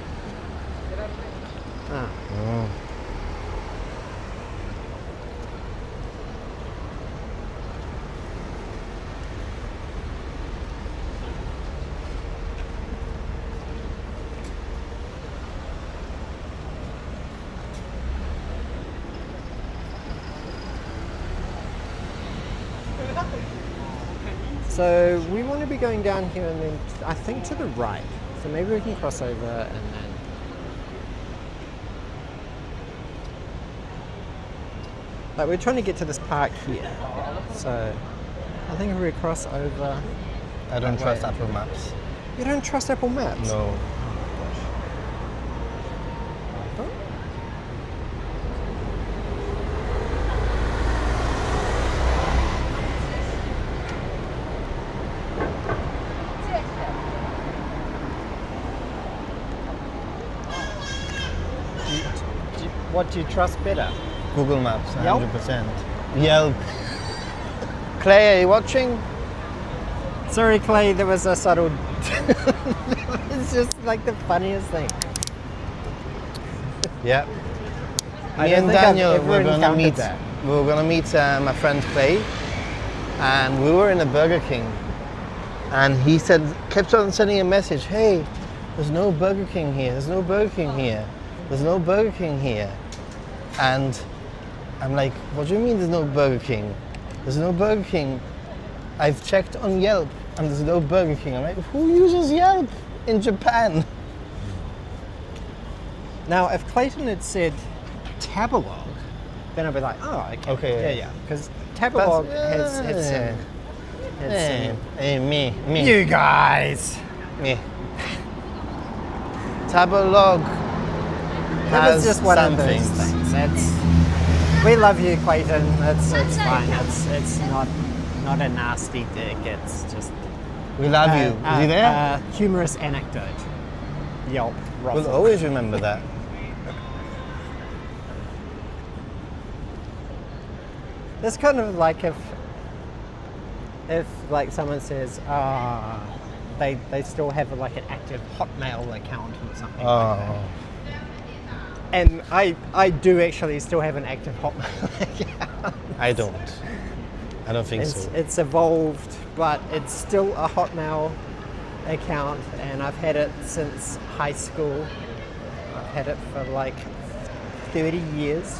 So we want to be going down here and then I think to the right. So maybe we can cross over and then. Like we're trying to get to this park here. So I think if we cross over. I don't that trust way. Apple Maps. You don't trust Apple Maps? No. What do you trust better? Google Maps, Yelp? 100%. Yelp. Clay, are you watching? Sorry, Clay, there was a subtle. It's just like the funniest thing. Yeah. I Me don't and think I've Daniel ever were gonna encountered meet. that. We were gonna meet my friend Clay, and we were in a Burger King, and he kept on sending a message. Hey, there's no Burger King here. There's no Burger King here. There's no Burger King here. And I'm like, what do you mean there's no Burger King? There's no Burger King. I've checked on Yelp and there's no Burger King. I'm like, who uses Yelp in Japan? Now, if Clayton had said Tabelog, then I'd be like, oh, okay. Okay, Yeah. Because Tabelog has some. Hey, me. You guys! Me. Tabelog That has was just one some of those things. things. We love you, Clayton. It's fine. It's not a nasty dick. It's just We love you. Is he there? a humorous anecdote. Yelp ruffle. We'll always remember that. It's kind of like if like someone says, they still have like an active Hotmail account or something like that. And I do actually still have an active Hotmail account. I don't. I don't think so. It's evolved, but it's still a Hotmail account, and I've had it since high school. I've had it for like 30 years.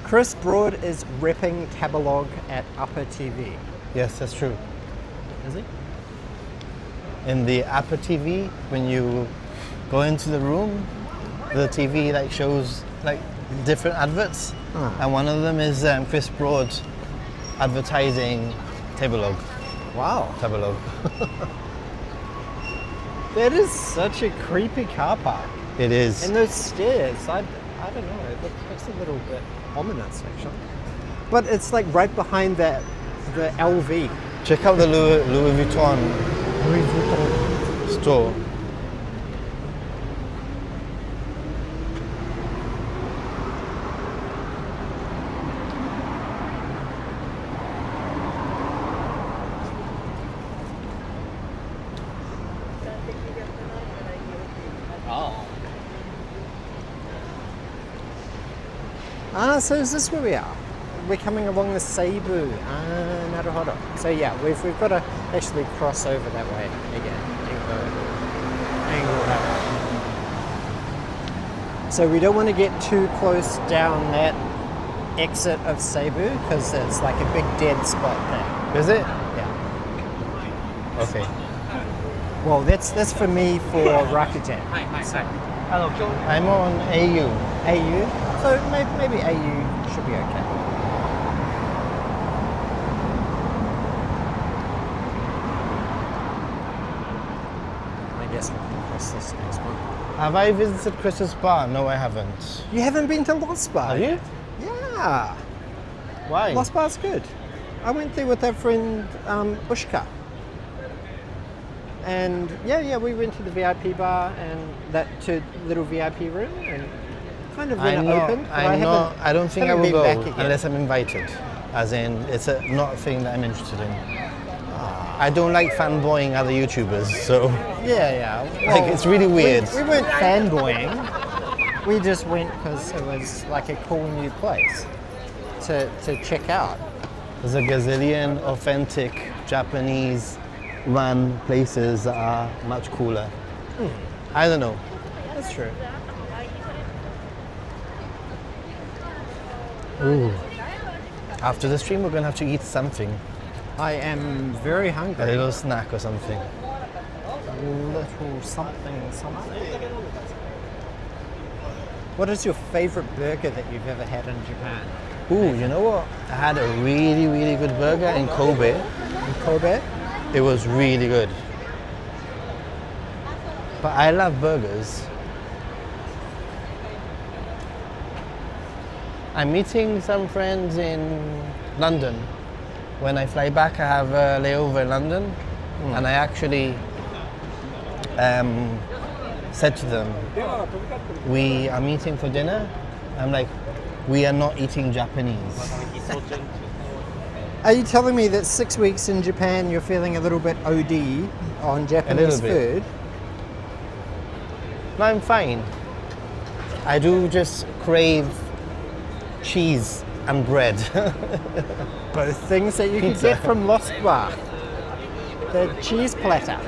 Chris Broad is repping Tabelog at Upper TV. Yes, that's true. Is he? In the Apple TV, when you go into the room, the TV like shows like different adverts, and one of them is Chris Broad advertising Tabelog. Wow. Tabelog. That is such a creepy car park. It is. And those stairs, I don't know, it looks a little bit ominous actually. But it's like right behind the LV. Check out the Louis Vuitton store. So is this where we are? We're coming along the Seibu. Naruhodo. So yeah, we've got to actually cross over that way again. Angle that way. So we don't want to get too close down that exit of Seibu because it's like a big dead spot there. Is it? Yeah. Okay. Well, that's for me for Rakuten. So, I'm on AU. AU. So maybe AU should be okay. I guess we can cross this next one. Have I visited Chris's bar? No, I haven't. You haven't been to Lost Bar? Have you? Yeah. Why? Lost Bar's good. I went there with our friend Ushka. And yeah, we went to the VIP bar and that to little VIP room and kind of when it opened. But I don't think I haven't will been go back again. unless I'm invited. As in, it's not a thing that I'm interested in. I don't like fanboying other YouTubers, so Yeah. like it's really weird. We weren't fanboying. We just went because it was like a cool new place to check out. There's a gazillion authentic Japanese run places that are much cooler. I don't know. That's true. Ooh. After the stream, we're gonna have to eat something. I am very A hungry. little snack or something. Little something. What is your favorite burger that you've ever had in Japan? Ooh, you know what? I had a really, really good burger in Kobe. In Kobe? It was really good. But I love burgers. I'm meeting some friends in London. When I fly back, I have a layover in London, and I actually said to them, we are meeting for dinner. I'm like, we are not eating Japanese. Are you telling me that 6 weeks in Japan you're feeling a little bit OD on Japanese bit. food? No, I'm fine. I do just crave cheese and bread. Both things that you can Pizza. get from Lost Bar. The cheese platter.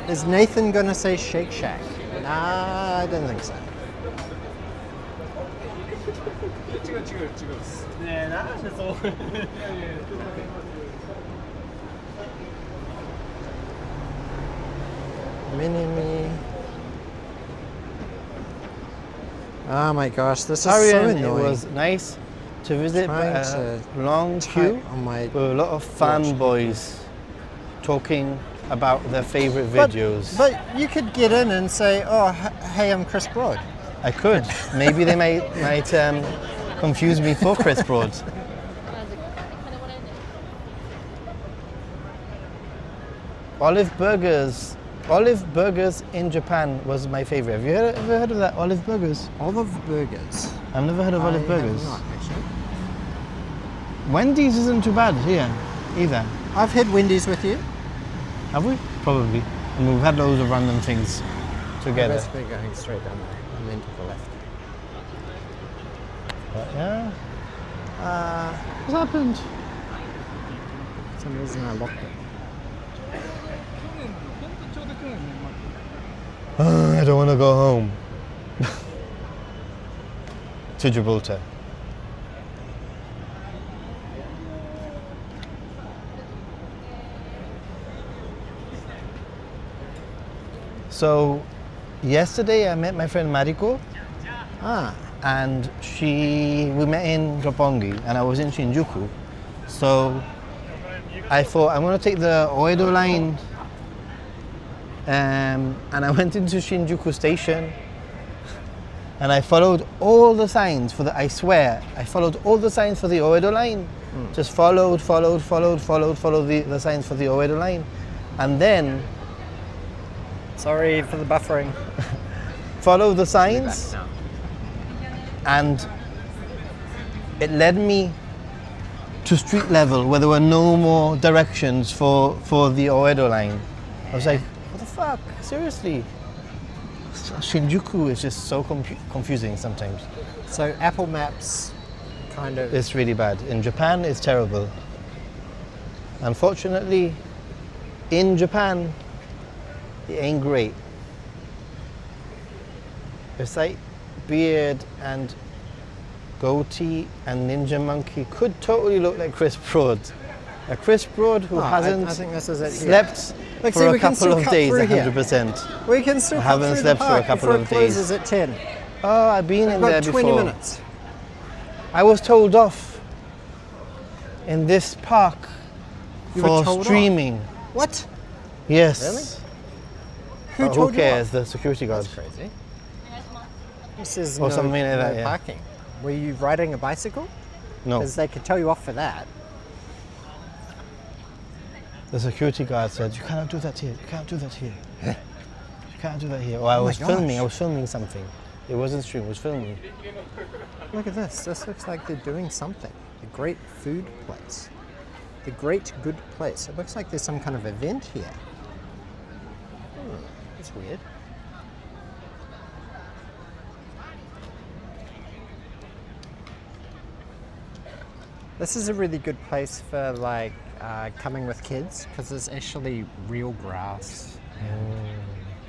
Is Nathan gonna say Shake Shack? Nah, I don't think so. Mini-me. Oh my gosh, this is so Arian, annoying. it was nice to visit, Trying but to a long type queue on my with a lot of fanboys talking about their favorite But- videos. But you could get in and say, oh, hey, I'm Chris Broad. I could. Maybe they might confuse me for Chris Broad. Olive burgers in Japan was my favorite. Have you ever heard of that? Olive burgers? Olive burgers. I've never heard of olive I burgers. have not, actually. Wendy's isn't too bad here either. I've had Wendy's with you. Have we? Probably. I mean, we've had loads of random things together. Basically going straight down there and then to the left. But yeah. What's happened? For some reason I locked it. I don't want to go home. To Gibraltar. So, yesterday I met my friend Mariko, and we met in Roppongi, and I was in Shinjuku. So, I thought I'm going to take the Oedo line, and I went into Shinjuku station, and I followed all the signs for I followed all the signs for the Oedo line. Just followed the signs for the Oedo line, and then Sorry for the buffering. follow the signs, and it led me to street level where there were no more directions for the Oedo line. I was like, what the fuck? Seriously? Shinjuku is just so confusing sometimes. So Apple Maps kind of... It's really bad. In Japan, it's terrible. Unfortunately, in Japan, it ain't great. It's like beard and goatee and ninja monkey could totally look like Chris Broad. A Chris Broad who hasn't I think this is it here. slept Look, for see, a we can couple still of cut days, through here. 100%. We can still I cut haven't through slept the for a park couple before of it closes days. at 10. Oh, I've been in there About 20 before. minutes. I was told off in this park You were for told off? streaming. What? Yes. Really? Who told you cares? off? The security guard. That's crazy. This is Or something like that, no yeah. parking. Were you riding a bicycle? No. Because they could tell you off for that. The security guard said, "You cannot do that here. You cannot do that here. You cannot do that here." Well, I Oh my was filming. gosh. I was filming something. It wasn't stream. I was filming. Look at this. This looks like they're doing something. The Great Food Place. The Great Good Place. It looks like there's some kind of event here. That's weird. This is a really good place for like coming with kids because there's actually real grass. And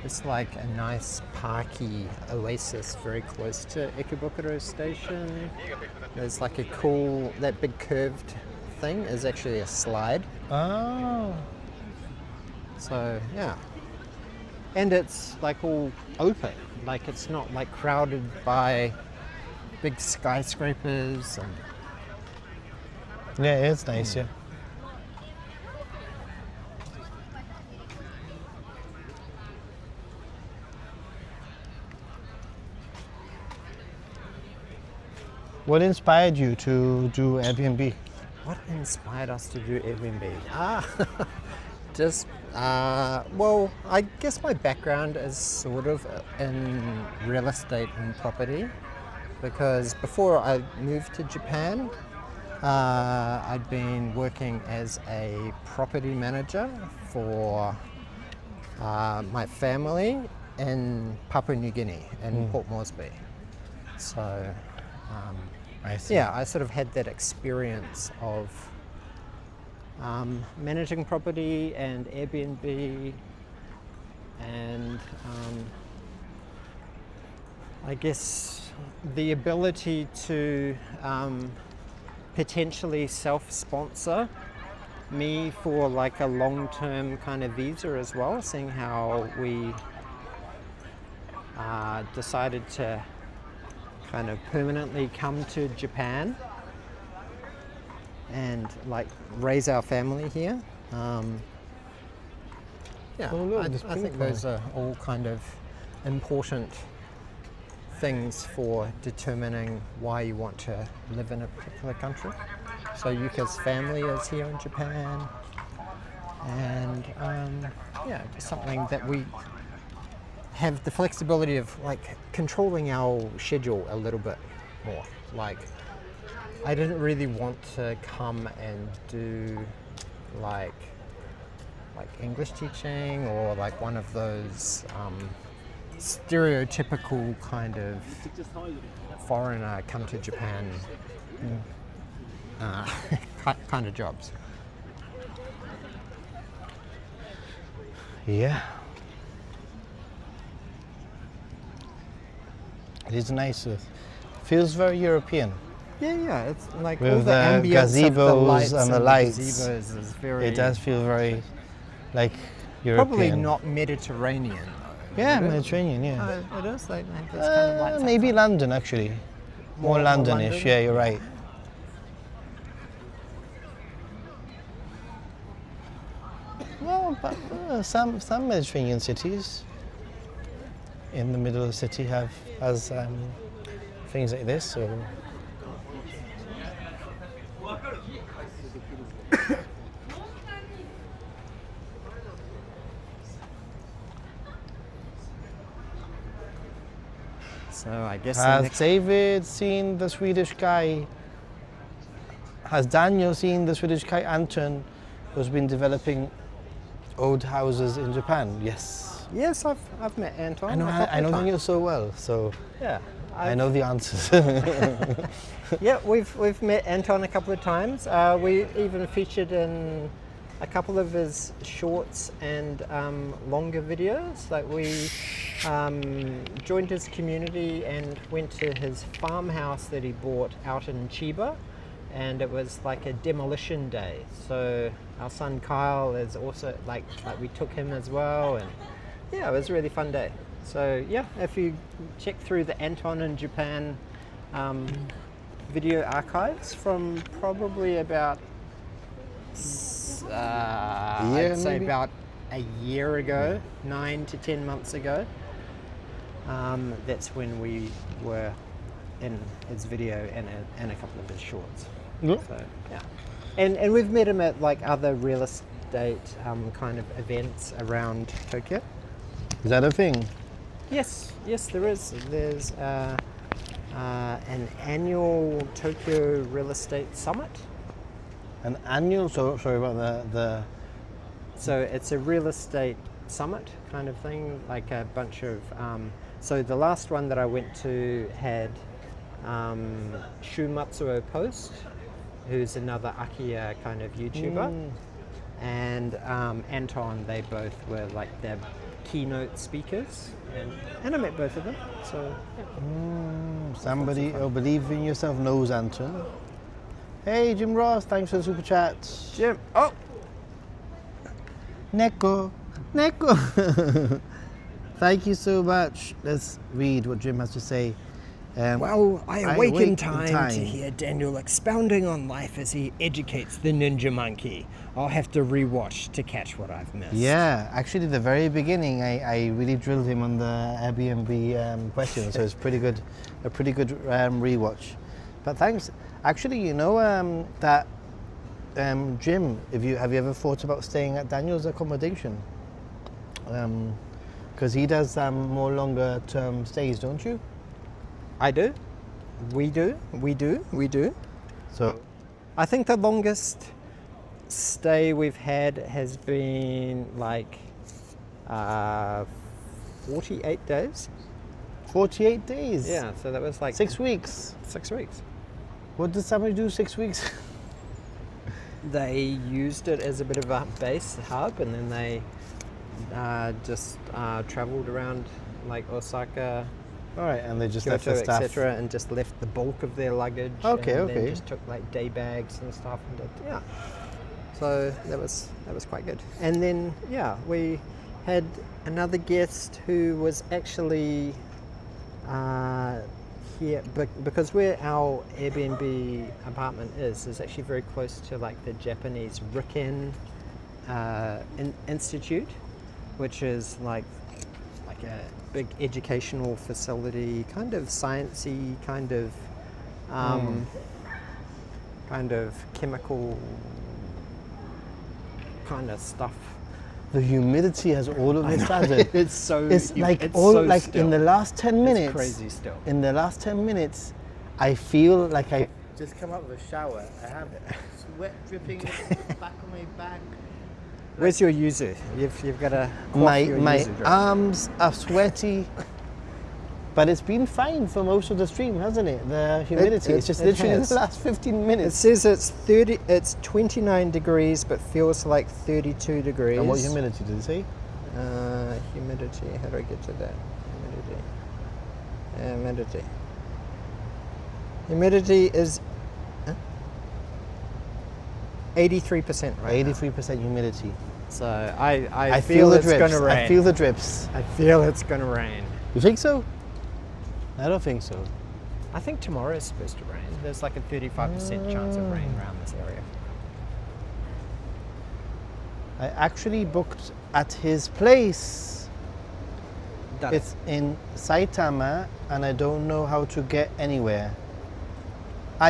it's like a nice parky oasis very close to Ikebukuro Station. There's like a cool, that big curved thing is actually a slide. Oh. So yeah. And it's like all open. Like it's not like crowded by big skyscrapers and Yeah, it's nice. Yeah. What inspired you to do Airbnb? what inspired us to do Airbnb? Just, well, I guess my background is sort of in real estate and property because before I moved to Japan, I'd been working as a property manager for my family in Papua New Guinea in Port Moresby. So, I see. yeah, I sort of had that experience of managing property and Airbnb and I guess the ability to potentially self-sponsor me for like a long-term kind of visa as well, seeing how we decided to kind of permanently come to Japan and like raise our family here. Yeah, Oh, look, there's I think ping those pong. are all kind of important things for determining why you want to live in a particular country. So Yuka's family is here in Japan, and just something that we have the flexibility of like controlling our schedule a little bit more. Like, I didn't really want to come and do like English teaching or like one of those stereotypical kind of foreigner come to Japan kind of jobs. Yeah. It is nice. It feels very European. Yeah, it's like With all the the ambience of the gazebos lights and the lights. gazebos is very. It does feel very like European. Probably not Mediterranean though. Yeah, would it? Mediterranean, yeah. It is like those kind of lights. Maybe outside. London actually. More More Londonish, London? yeah, you're right. Well, but some Mediterranean cities in the middle of the city has things like this. So. So I guess the Has next David seen the Swedish guy? Has Daniel seen the Swedish guy Anton, who's been developing old houses in Japan? Yes. Yes, I've met Anton. I know. a couple I know of Daniel times. so well, so Yeah. I know the answers. Yeah, we've met Anton a couple of times. We even featured in a couple of his shorts and longer videos. Like we joined his community and went to his farmhouse that he bought out in Chiba, and it was like a demolition day. So our son Kyle is also like we took him as well, and yeah, it was a really fun day. So yeah, if you check through the Anton in Japan video archives from probably about I'd say maybe? about a year ago, 9 to 10 months ago. That's when we were in his video and a couple of his shorts. Yeah. So yeah, and we've met him at like other real estate kind of events around Tokyo. Is that a thing? Yes, there is. There's an annual Tokyo Real Estate Summit. An annual? So sorry about the. So it's a real estate summit kind of thing, like a bunch of. So the last one that I went to had Shu Matsuo Post, who's another Akiya kind of YouTuber, and Anton. They both were like their keynote speakers, and I met both of them. So yeah. Somebody who believes in yourself knows Anton. Hey, Jim Ross, thanks for the super chat. Jim, oh, Neko. Thank you so much. Let's read what Jim has to say. well, I I awake awake in in time time. to hear Daniel expounding on life as he educates the ninja monkey. I'll have to rewatch to catch what I've missed. Yeah, actually, the very beginning, I really drilled him on the Airbnb question, so it's pretty good, a pretty good rewatch. But thanks. Actually, you know that Jim, have you ever thought about staying at Daniel's accommodation? Because he does more longer term stays, don't you? I do. We do. So I think the longest stay we've had has been like 48 days. 48 days. Yeah, so that was like 6 weeks. 6 weeks. What does somebody do 6 weeks? They used it as a bit of a base hub, and then they just traveled around like Osaka, All right, and they just left Kyoto, the stuff. etc., and just left the bulk of their luggage. Okay, and okay. Then just took like day bags and stuff, and did, yeah. So that was quite good. And then yeah, we had another guest who was actually here because where our Airbnb apartment is actually very close to like the Japanese Riken Institute, which is like a big educational facility, kind of sciencey, kind of chemical kind of stuff. the humidity has all of a sudden. It's so. It's like it's all so like still. in the last 10 minutes. It's crazy still. In the last 10 minutes, I feel like I just come out of a shower. I have sweat dripping back on my back. Where's your yuzu? You've got to. My your yuzu drink. arms are sweaty. But it's been fine for most of the stream, hasn't it? The humidity. It's just literally has. the last 15 It minutes. says it's 29 degrees, but feels like 32 degrees. And what humidity did it say? Humidity. How do I get to that? Humidity. Humidity is 83% right 83% humidity. now. So I feel the it's going drips. to rain. I feel the drips. I feel it's going to rain. You think so? I don't think so. I think tomorrow is supposed to rain. There's like a 35% chance of rain around this area. I actually booked at his place. Done. It's in Saitama, and I don't know how to get anywhere.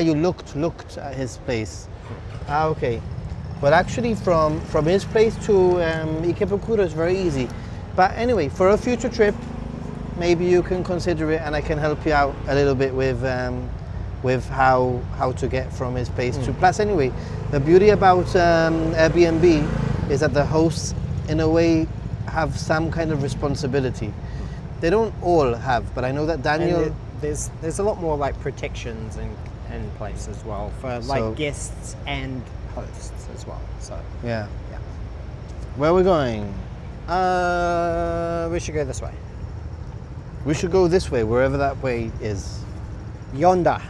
You looked at his place. Okay. Well, actually, from his place to Ikebukuro is very easy. But anyway, for a future trip, maybe you can consider it, and I can help you out a little bit with how to get from his place to. Plus, anyway, the beauty about Airbnb is that the hosts, in a way, have some kind of responsibility. They don't all have, but I know that Daniel. And there's a lot more like protections in place as well for like guests and hosts as well. So yeah. Where are we going? we should go this way. We should go this way, wherever that way is. Yonder.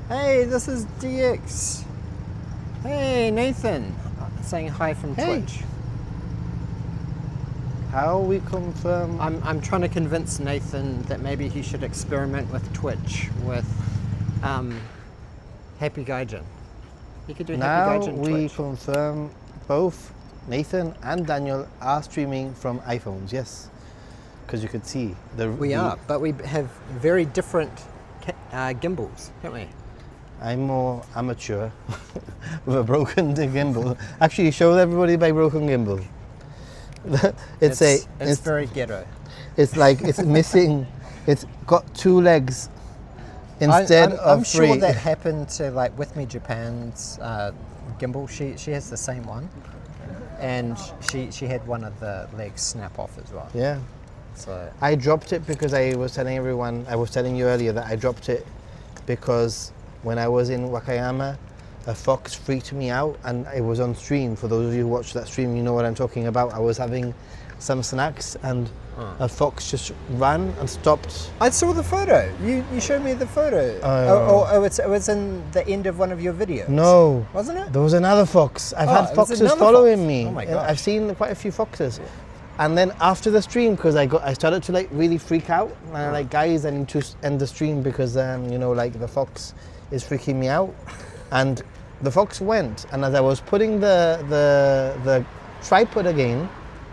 Hey, this is DX. Hey, Nathan. Saying hi from Hey. Twitch. How we confirm? I'm trying to convince Nathan that maybe he should experiment with Twitch with Happy Gaijin. He could do Now Happy Gaijin we Twitch. confirm both Nathan and Daniel are streaming from iPhones. Yes, because you could see We are, but we have very different gimbals, don't we? I'm more amateur with a broken gimbal. Actually, show everybody my broken gimbal. It's very ghetto. It's like it's missing. It's got 2 legs instead of I'm 3. sure that happened to like With Me Japan's gimbal. She has the same one, and she had one of the legs snap off as well. Yeah. So I dropped it because I was telling you earlier that I dropped it because when I was in Wakayama, a fox freaked me out, and it was on stream. For those of you who watched that stream, you know what I'm talking about. I was having some snacks, and a fox just ran and stopped. I saw the photo. You showed me the photo. It was in the end of one of your videos. No. Wasn't it? There was another fox. I've Oh, had it was foxes another following fox. me. Oh my And gosh. I've seen quite a few foxes. And then after the stream, because I started to like really freak out, and I'm like, guys, I need to end the stream because like the fox is freaking me out. And the fox went, and as I was putting the tripod again,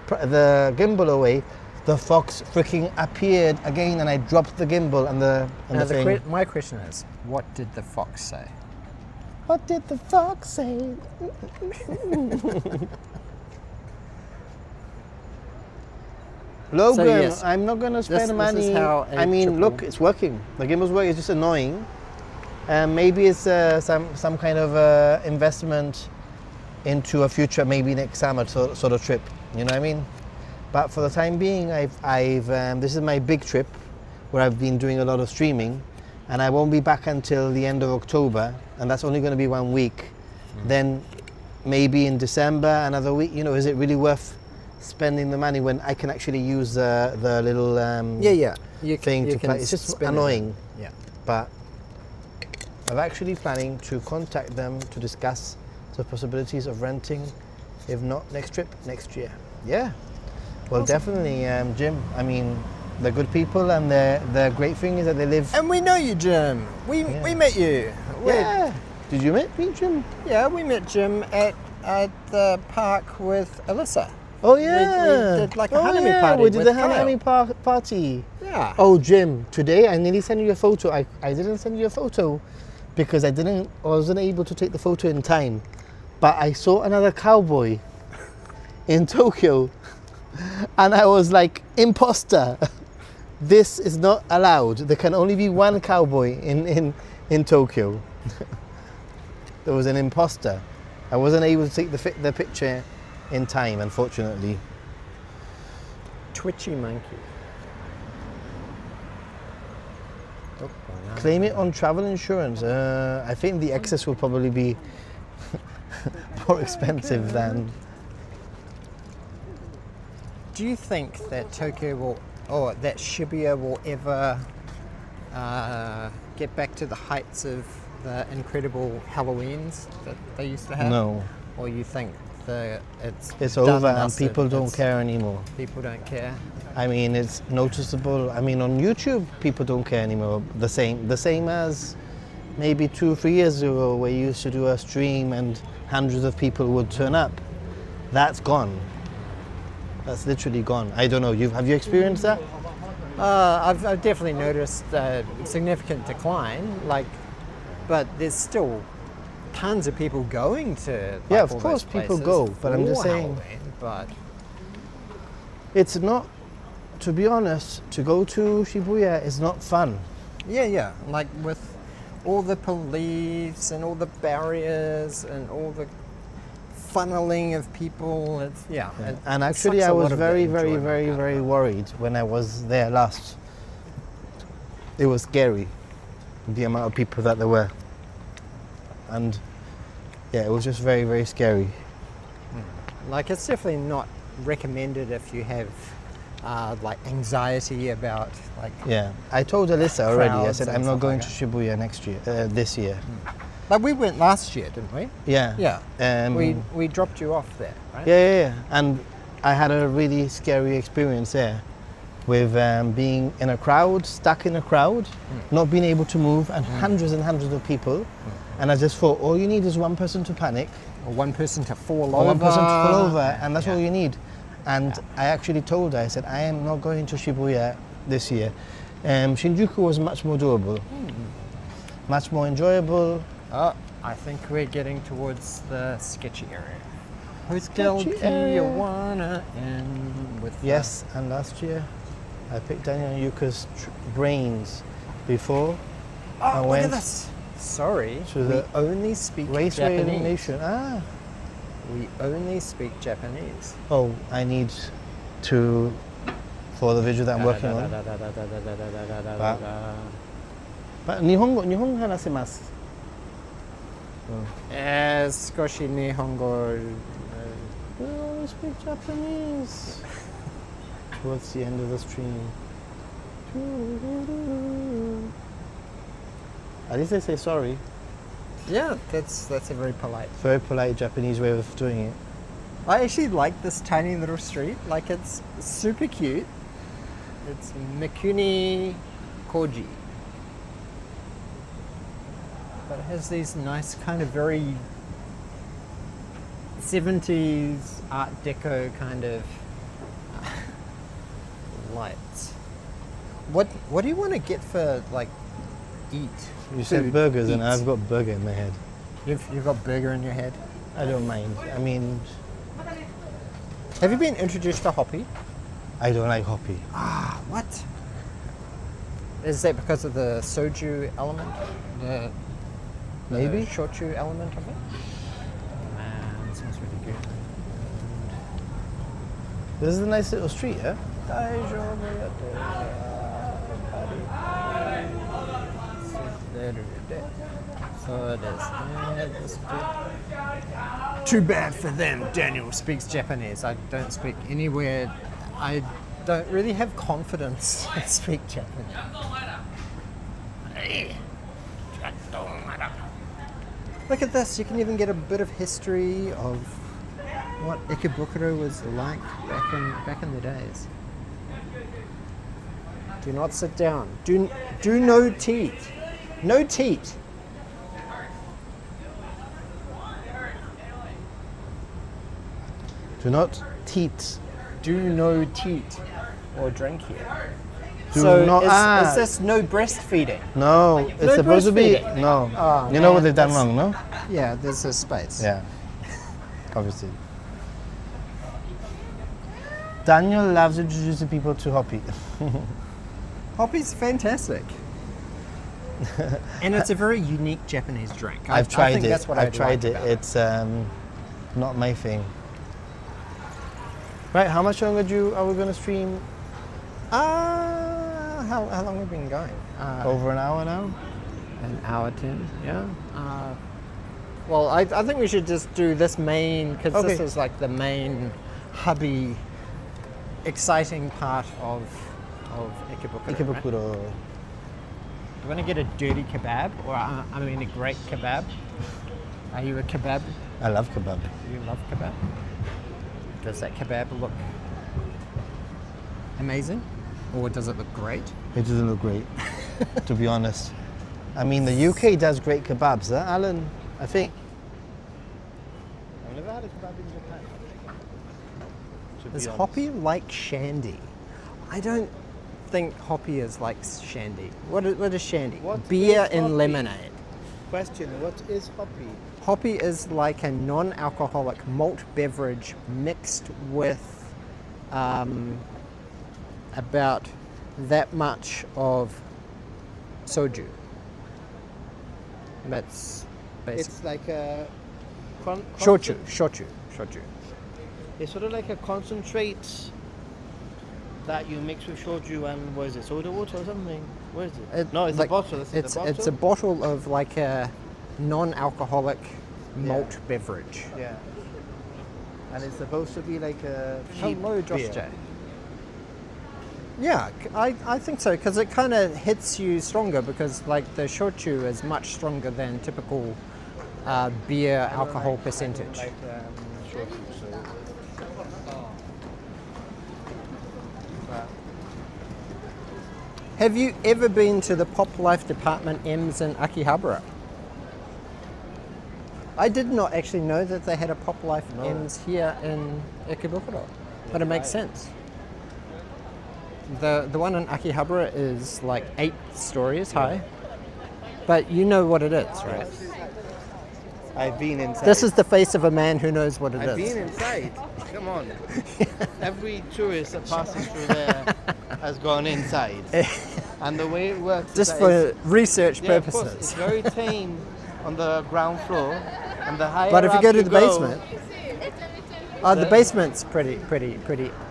the gimbal away, the fox freaking appeared again, and I dropped the gimbal and the thing. My question is, what did the fox say? What did the fox say? Logan, yes, I'm not going to spend this is money. how a I mean, triple- look, it's working. The gimbal's working. It's just annoying. Maybe it's some kind of investment into a future, maybe next summer sort of trip. You know what I mean? But for the time being, this is my big trip where I've been doing a lot of streaming, and I won't be back until the end of October, and that's only going to be 1 week. Then maybe in December, another week. Is it really worth spending the money when I can actually use the little thing to play? It's just annoying. Yeah. But I'm actually planning to contact them to discuss the possibilities of renting, if not next trip, next year. Yeah. Well, definitely, Jim. I mean, they're good people, and the great thing is that they live. And we know you, Jim. We met you. Yeah. Did you meet Jim? Yeah, we met Jim at the park with Alyssa. Oh yeah. We did like a hanami party. We did with the hanami party. Yeah. Oh, Jim. Today I nearly sent you a photo. I didn't send you a photo because I wasn't able to take the photo in time. But I saw another cowboy in Tokyo, and I was like, imposter. This is not allowed. There can only be one cowboy in Tokyo. There was an imposter. I wasn't able to take the picture in time, unfortunately. Twitchy monkey. Oh, banana. Claim it on travel insurance. I think the excess will probably be more expensive than. Do you think that Tokyo will, or that Shibuya will ever get back to the heights of the incredible Halloweens that they used to have? No. Or you think that It's done over and dusted, people don't care anymore. People don't care. I mean, it's noticeable. I mean, on YouTube, people don't care anymore. The same as maybe 2 or 3 years ago, where you used to do a stream and hundreds of people would turn up. That's gone. That's literally gone. I don't know. Have you experienced that? I've definitely noticed a significant decline. But there's still tons of people going to. Yeah, of all course those people places go, but I'm just for saying- Halloween, but It's not. To be honest, to go to Shibuya is not fun. yeah, like with all the police and all the barriers and all the funneling of people, it's And it actually, sucks I a lot was of the very, enjoyment out of very it. worried when I was there last. It was scary, the amount of people that there were. And yeah, it was just very, very scary. Like, it's definitely not recommended if you have like anxiety about like. Yeah, I told Alyssa already. I Crowds said and I'm not stuff going like to Shibuya next year, this year. Like we went last year, didn't we? Yeah. Yeah. We dropped you off there, right? Yeah. And I had a really scary experience there, with being in a crowd, stuck in a crowd, not being able to move, and hundreds of people. And I just thought, all you need is one person to panic, Or one person to fall or over. one person to fall over, and that's Yeah. all you need. And I actually told her, I said, I am not going to Shibuya this year. Shinjuku was much more doable, much more enjoyable. Oh, I think we're getting towards the sketchy area. Hotel Sketchy area. Tijuana and with Yes, and last year I picked Daniel and Yuka's brains before I Oh, look went at this. Sorry, to we the only speak Raceway Japanese. Nation. Ah. We only speak Japanese. Oh, I need to, for the video that I'm working on. But Nihongo hanasemasu. Skoshi Nihongo. We only speak Japanese. Towards the end of the stream. At least they say sorry. Yeah, that's a very polite. Very polite Japanese way of doing it. I actually like this tiny little street. Like, it's super cute. It's Mikuni Koji. But it has these nice kind of very 70s Art Deco kind of lights. What do you want to get for like eat? You said Food, burgers, and eat. I've got burger in my head. You've got burger in your head. I don't mind. I mean, Have you been introduced to hoppy? I don't like hoppy. Ah, what? Is that because of the soju element? The Maybe. shochu element of it? Man, sounds really good. This is a nice little street, yeah? Too bad for them. Daniel speaks Japanese. I don't speak anywhere. I don't really have confidence to speak Japanese. Look at this. You can even get a bit of history of what Ikebukuro was like back in the days. Do not sit down. Do no teeth. No teeth. Do not teat. Do no teat or drink here. Do so not. is this no breastfeeding? No, it's No supposed to be. breastfeeding. No. Oh, You know what man, they've done that's- wrong, no? Yeah, there's a space. Yeah. Obviously. Daniel loves introducing people to hoppy. Hoppy's fantastic. And it's a very unique Japanese drink. I've tried I think it. That's what I've I tried like it. about It's not my thing. Right, how much longer are we going to stream? How long have we been going? Over an hour now? An hour 10, yeah. Well, I think we should just do this main, because Okay. this is like the main hubby, exciting part of Ikebukuro. Right? Ikebukuro. You want to get a dirty kebab, or I mean a great kebab? Are you a kebab? I love kebab. You love kebab? Does that kebab look amazing? Or does it look great? It doesn't look great, to be honest. I mean, the UK does great kebabs, huh, Alan? I think. I've never had a kebab in Japan. to be Is honest. hoppy like shandy? I don't think hoppy is like shandy. What is shandy? What Beer is and hoppy? lemonade. Question, what is hoppy? Hoppy is like a non-alcoholic malt beverage mixed with about that much of soju. That's basically It's like a... shochu. It's sort of like a concentrate that you mix with shoju and, what is it, soda water or something? Where is it? No, it's like, a bottle. This is It's the bottle? it's a bottle of like a non-alcoholic malt beverage. Yeah. And it's supposed to be like a cheap Hello, Josh beer. J. Yeah, I think so, because it kind of hits you stronger, because like the shochu is much stronger than typical beer alcohol percentage. Like shochu, so... But Have you ever been to the Pop Life Department M's in Akihabara? I did not actually know that they had a Pop Life M's here in Ikebukuro, but it makes sense. The one in Akihabara is like 8 stories high, but you know what it is, right? I've been inside. This is the face of a man who knows what it I've is. been inside. Come on. Every tourist that passes through there has gone inside. And the way it works Just is for that research of course, purposes. it's very tame on the ground floor, and the higher But if you up go to the basement, the the- basement's pretty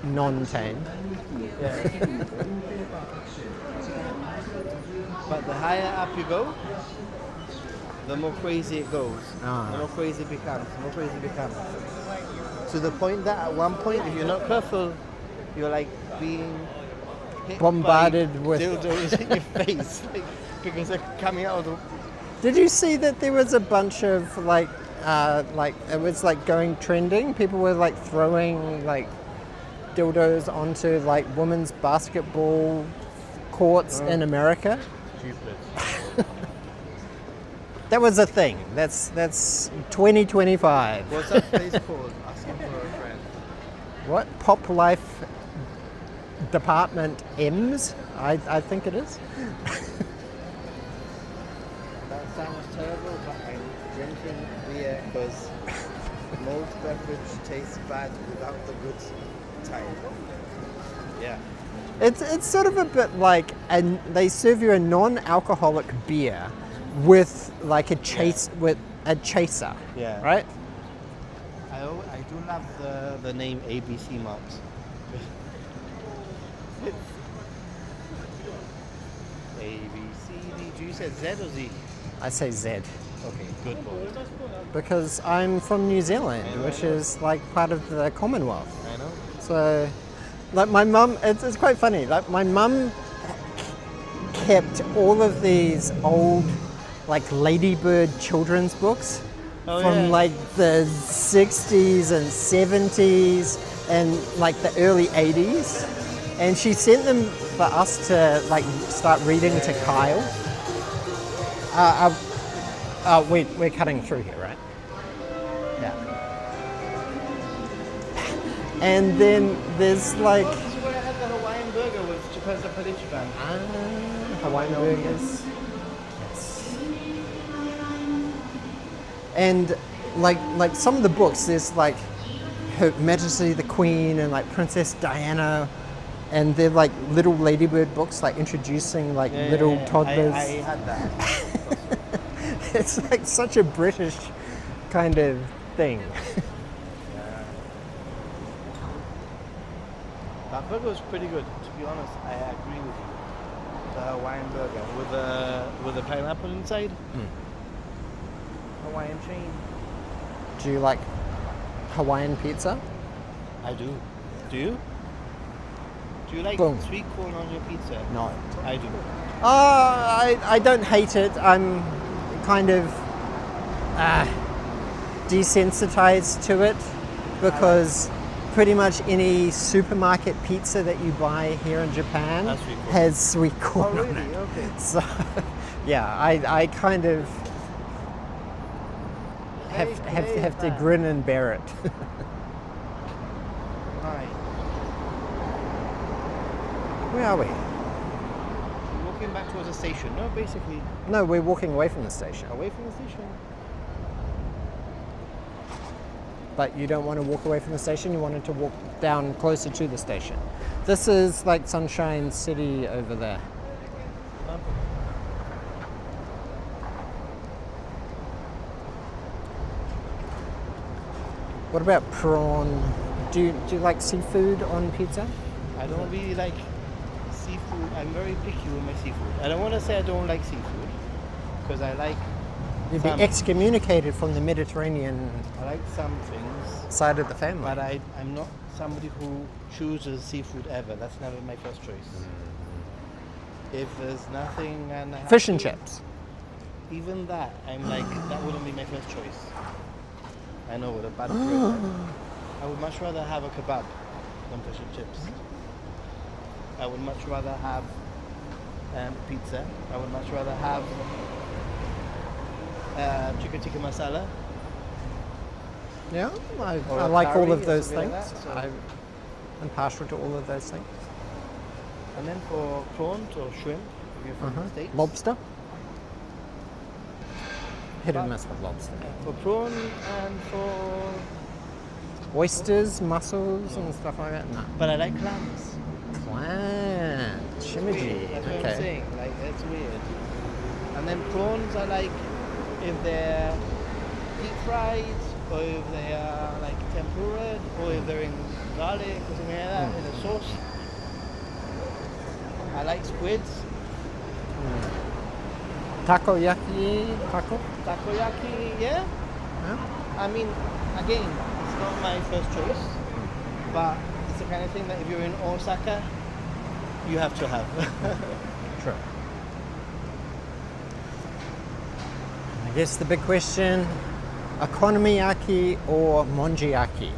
non-tame. But the higher up you go, the more crazy it goes. Ah. The more crazy it becomes. The more crazy it becomes. To the point that at one point, if you're not careful, you're like being hit Bombarded by with- dildos in your face, like, because they're coming out of the... Did you see that there was a bunch of like it was like going trending? People were like throwing like dildos onto like women's basketball courts in America. Stupid. That was a thing. That's 2025. What's that place called? Asking for a friend. What? Pop Life Department M's? I think it is. That sounds terrible, but I'm drinking beer because malt beverage tastes bad without the good type. Yeah. It's sort of a bit like, and they serve you a non-alcoholic beer with like a chaser. Yeah. Right? I do love the name ABC Marks. A, B, C, D. Do you say Z or Z? I say Z Okay, good boy. because I'm from New Zealand, which is like part of the Commonwealth. I know. So, like my mum, it's quite funny. Like my mum kept all of these old, like Ladybird children's books Oh, from yeah. like the 60s and 70s and like the early 80s, and she sent them for us to like start reading to Kyle. We're cutting through here, right? Yeah. And then there's like This is where I had the Hawaiian burger with Chipasa Palichiban. Hawaiian burgers. Yes. And like some of the books, there's like Her Majesty the Queen and like Princess Diana, and they're like little ladybird books, like introducing like little toddlers. I had that. It's like such a British kind of thing. That burger was pretty good, to be honest. I agree with you. The Hawaiian burger with the pineapple inside. Hawaiian chain. Do you like Hawaiian pizza? I do. Do you? Do you like Boom. sweet corn on your pizza? No. I do. I don't hate it. I'm kind of desensitized to it because pretty much any supermarket pizza that you buy here in Japan has sweet corn on it. Okay. So, yeah, I kind of have to grin and bear it. Right. Where are we? We're walking back towards the station. No, basically No, we're walking away from the station. away from the station. But you don't want to walk away from the station, you wanted to walk down closer to the station. This is like Sunshine City over there. What about prawn? Do you like seafood on pizza? I don't really like seafood. I'm very picky with my seafood. I don't want to say I don't like seafood because I like You'd be some. excommunicated from the Mediterranean I like some things, side of the family. but I'm not somebody who chooses seafood ever. That's never my first choice. If there's nothing and I have Fish and to- chips. even that, I'm like that wouldn't be my first choice. I know what a bad word. I would much rather have a kebab than fish and chips. I would much rather have pizza. I would much rather have chicken tikka masala. Yeah, I Or a like all curry of or those something things. like that, so- I'm partial to all of those things. And then for prawns or shrimp, if you're from the States. Lobster. Hit and miss with lobster. For prawn and for... Oysters, mussels, and stuff like that. No. But I like clams. Clam, shimiji. That's what I'm Okay. saying. Like, it's weird. And then prawns I like if they're deep fried, or if they are like tempura, or if they're in garlic or something like that in a sauce. I like squids, Takoyaki, takoyaki, yeah. Yeah. I mean, again, it's not my first choice, but it's the kind of thing that if you're in Osaka, you have to have. True. I guess the big question: okonomiyaki or monjiyaki?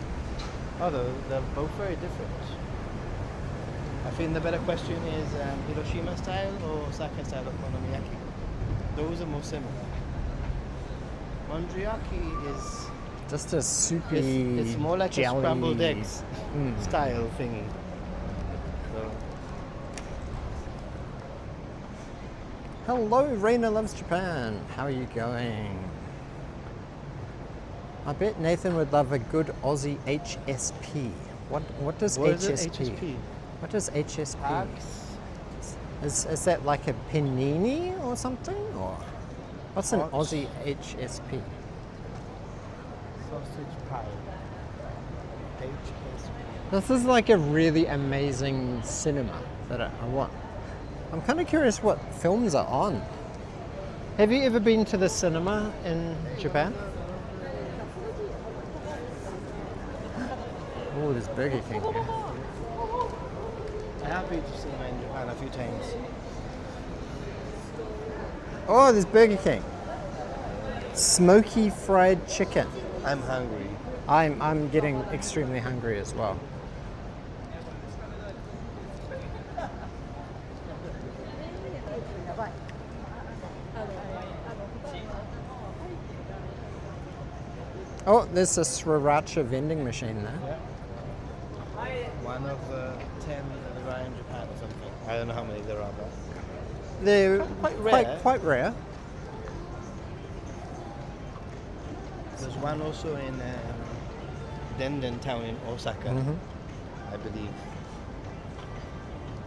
Oh, they're both very different. I think the better question is Hiroshima style or Osaka style okonomiyaki. Those are more similar. Monjiyaki is Just a soupy, it's more like jelly. a scrambled eggs style thingy. So, Hello, Raina Loves Japan. How are you going? I bet Nathan would love a good Aussie HSP. What does what HSP? is it? HSP? What does HSP? Hags? Is that like a panini or something? Or what's an Hot. Aussie HSP? Sausage pie. HSP. This is like a really amazing cinema that I want. I'm kind of curious what films are on. Have you ever been to the cinema in Japan? Oh, there's Burger King here. I have been to cinema in Japan a few times. Oh, there's Burger King. Smoky fried chicken. I'm hungry. I'm getting extremely hungry as well. Oh, there's a sriracha vending machine there. Yeah. One of the 10 that there are in Japan or something. I don't know how many there are, but They're Quite rare. Quite rare. there's one also in Denden town in Osaka. I believe.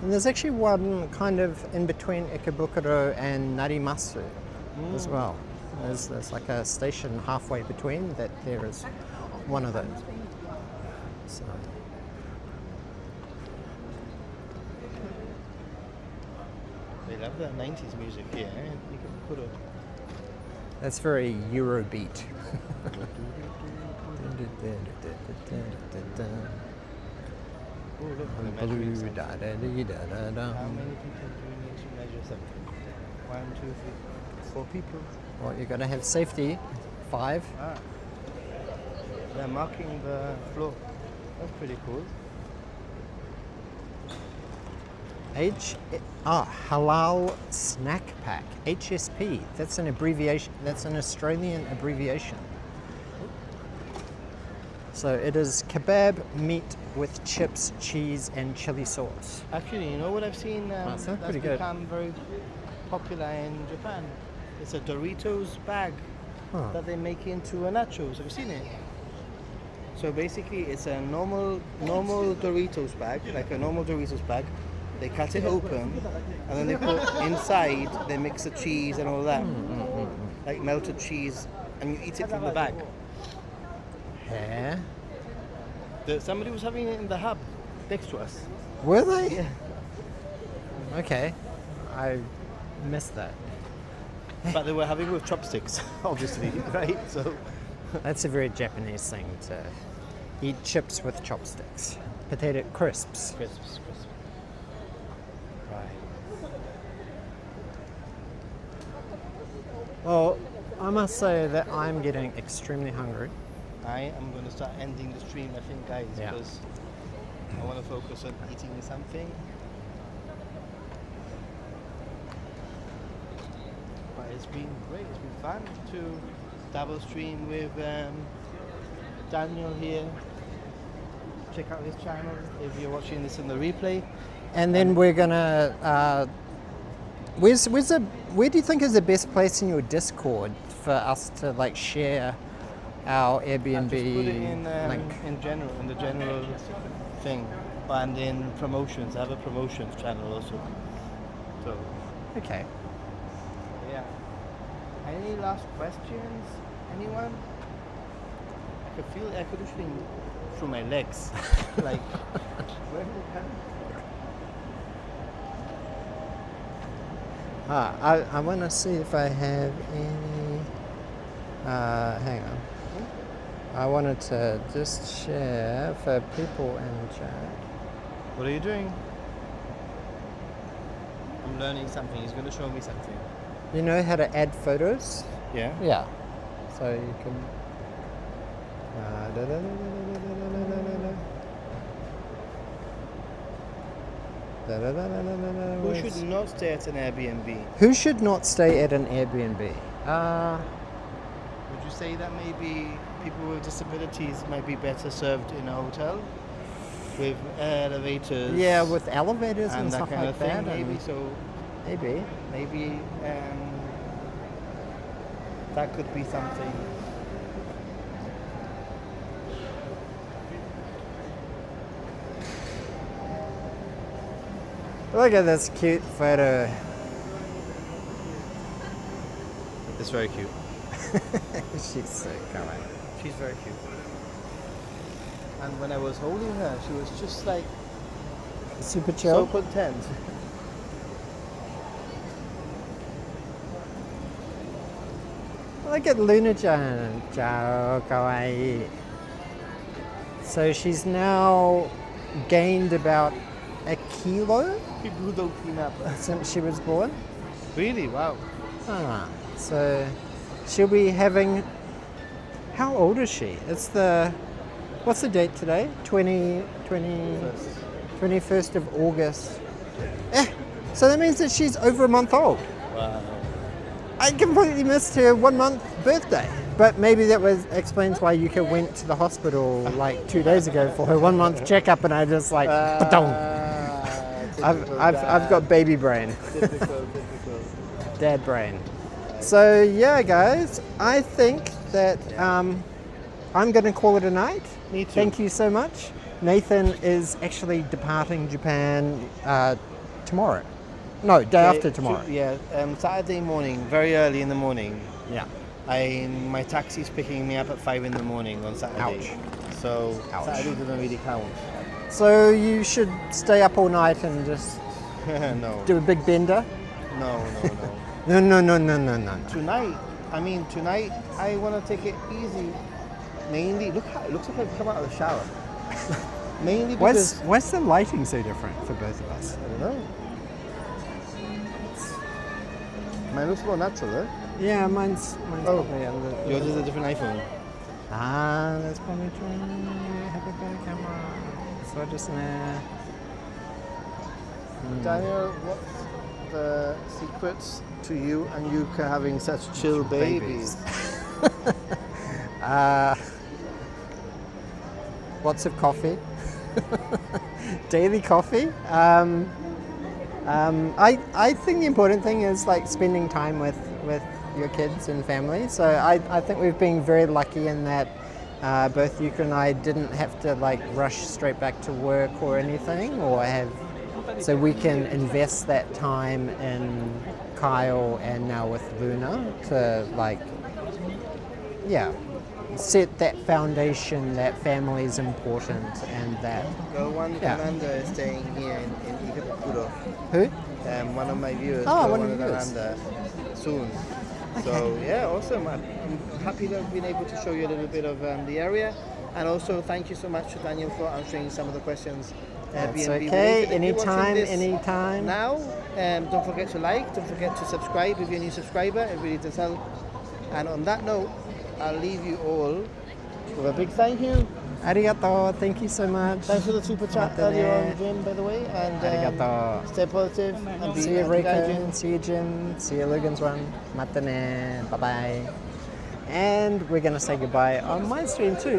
And there's actually one kind of in between Ikebukuro and Narimasu as well. There's like a station halfway between that there is one of those. So. They love the 90s music here. Ikebukuro. That's very Eurobeat. Oh, look, I'm they're measuring blue, something. da da dee da da da. How many people do we need to measure something? 1, 2, 3, 4 people. Well, you're gonna have safety. 5. Ah. They're marking the floor. That's pretty cool. Halal Snack Pack, HSP. That's an abbreviation. That's an Australian abbreviation. So it is kebab meat with chips, cheese, and chili sauce. Actually, you know what I've seen sounds that's pretty good. become very popular in Japan? It's a Doritos bag that they make into a nachos. Have you seen it? So basically, it's a normal Doritos bag, like a normal Doritos bag. They cut it open, and then they put inside. They mix the cheese and all that, like melted cheese, and you eat it from the bag. Yeah. Somebody was having it in the hub next to us. Were they? Yeah. Okay. I missed that. But they were having it with chopsticks, obviously, right? So That's a very Japanese thing to eat chips with chopsticks. Potato crisps. crisps. Right. Well, I must say that I'm getting extremely hungry. I am going to start ending the stream, I think, guys, Yeah. because I want to focus on eating something. But it's been great. It's been fun to double stream with Daniel here. Check out his channel if you're watching this in the replay. And then we're gonna. Where do you think is the best place in your Discord for us to like share our Airbnb Just put it in link? in the general thing, and in promotions. I have a promotions channel also. So Okay. yeah. Any last questions? Anyone? I could feel air conditioning through my legs. Like where did it come? I want to see if I have any. Hang on. I wanted to just share for people in chat. What are you doing? I'm learning something. He's going to show me something. You know how to add photos? Yeah. Yeah. So you can. Who should not stay at an Airbnb? Who should not stay at an Airbnb? Would you say that maybe people with disabilities might be better served in a hotel with elevators? Yeah, with elevators and and that stuff kind like of thing, that. maybe. and So Maybe. maybe that could be something. Look at this cute photo. It's very cute. She's so kawaii. She's very cute. And when I was holding her, she was just like Super so chill. content. Look at Luna-chan. Ciao, kawaii. So she's now gained about a kilo People who don't clean up. since she was born. Really? Wow. So she'll be having. How old is she? It's the. What's the date today? 21st of August. So that means that she's over a month old. Wow. I completely missed her 1 month birthday. But maybe that explains why Yuka went to the hospital like 2 days ago for her 1 month checkup, and I just like, ba-dong. I've got baby brain, Typical. dad brain. So yeah, guys, I think that I'm going to call it a night. Me too. Thank you so much. Nathan is actually departing Japan tomorrow. No, day after tomorrow. Saturday morning, very early in the morning. Yeah. My taxi's picking me up at 5 in the morning on Saturday. Ouch. So Ouch. Saturday doesn't really count. So you should stay up all night and just No. do a big bender? No. No. Tonight, I want to take it easy. Mainly, look how it looks like I've come out of the shower. Mainly because Why's the lighting so different for both of us? I don't know. Mine looks more natural, though. Yeah, mine's Oh. probably a little... Yours is a different iPhone. That's probably true. Have a better camera. So just Daniel, what's the secrets to you and Yuka having such chill babies? Lots of coffee. Daily coffee. I think the important thing is like spending time with your kids and family. So I think we've been very lucky in that both Yuka and I didn't have to like rush straight back to work or anything, so we can invest that time in Kyle and now with Luna to set that foundation that family is important and that. Well, one commander is staying here in Ikebukuro. Who? One of my viewers. One of your viewers. Soon. So yeah, awesome. I'm happy to have been able to show you a little bit of the area, and also thank you so much to Daniel for answering some of the questions. That's Airbnb okay. related. If you're watching this Anytime. Now, don't forget to like, don't forget to subscribe if you're a new subscriber. It really does help. And on that note, I'll leave you all with a big thank you. Arigato. Thank you so much. Thanks for the super chat Matane. earlier on, Jim, by the way. And Arigato. stay positive. And See you, Jim. Reiko. See you, Jim. See you, Lugan's one. Matane. Bye-bye. And we're going to say goodbye on my stream too.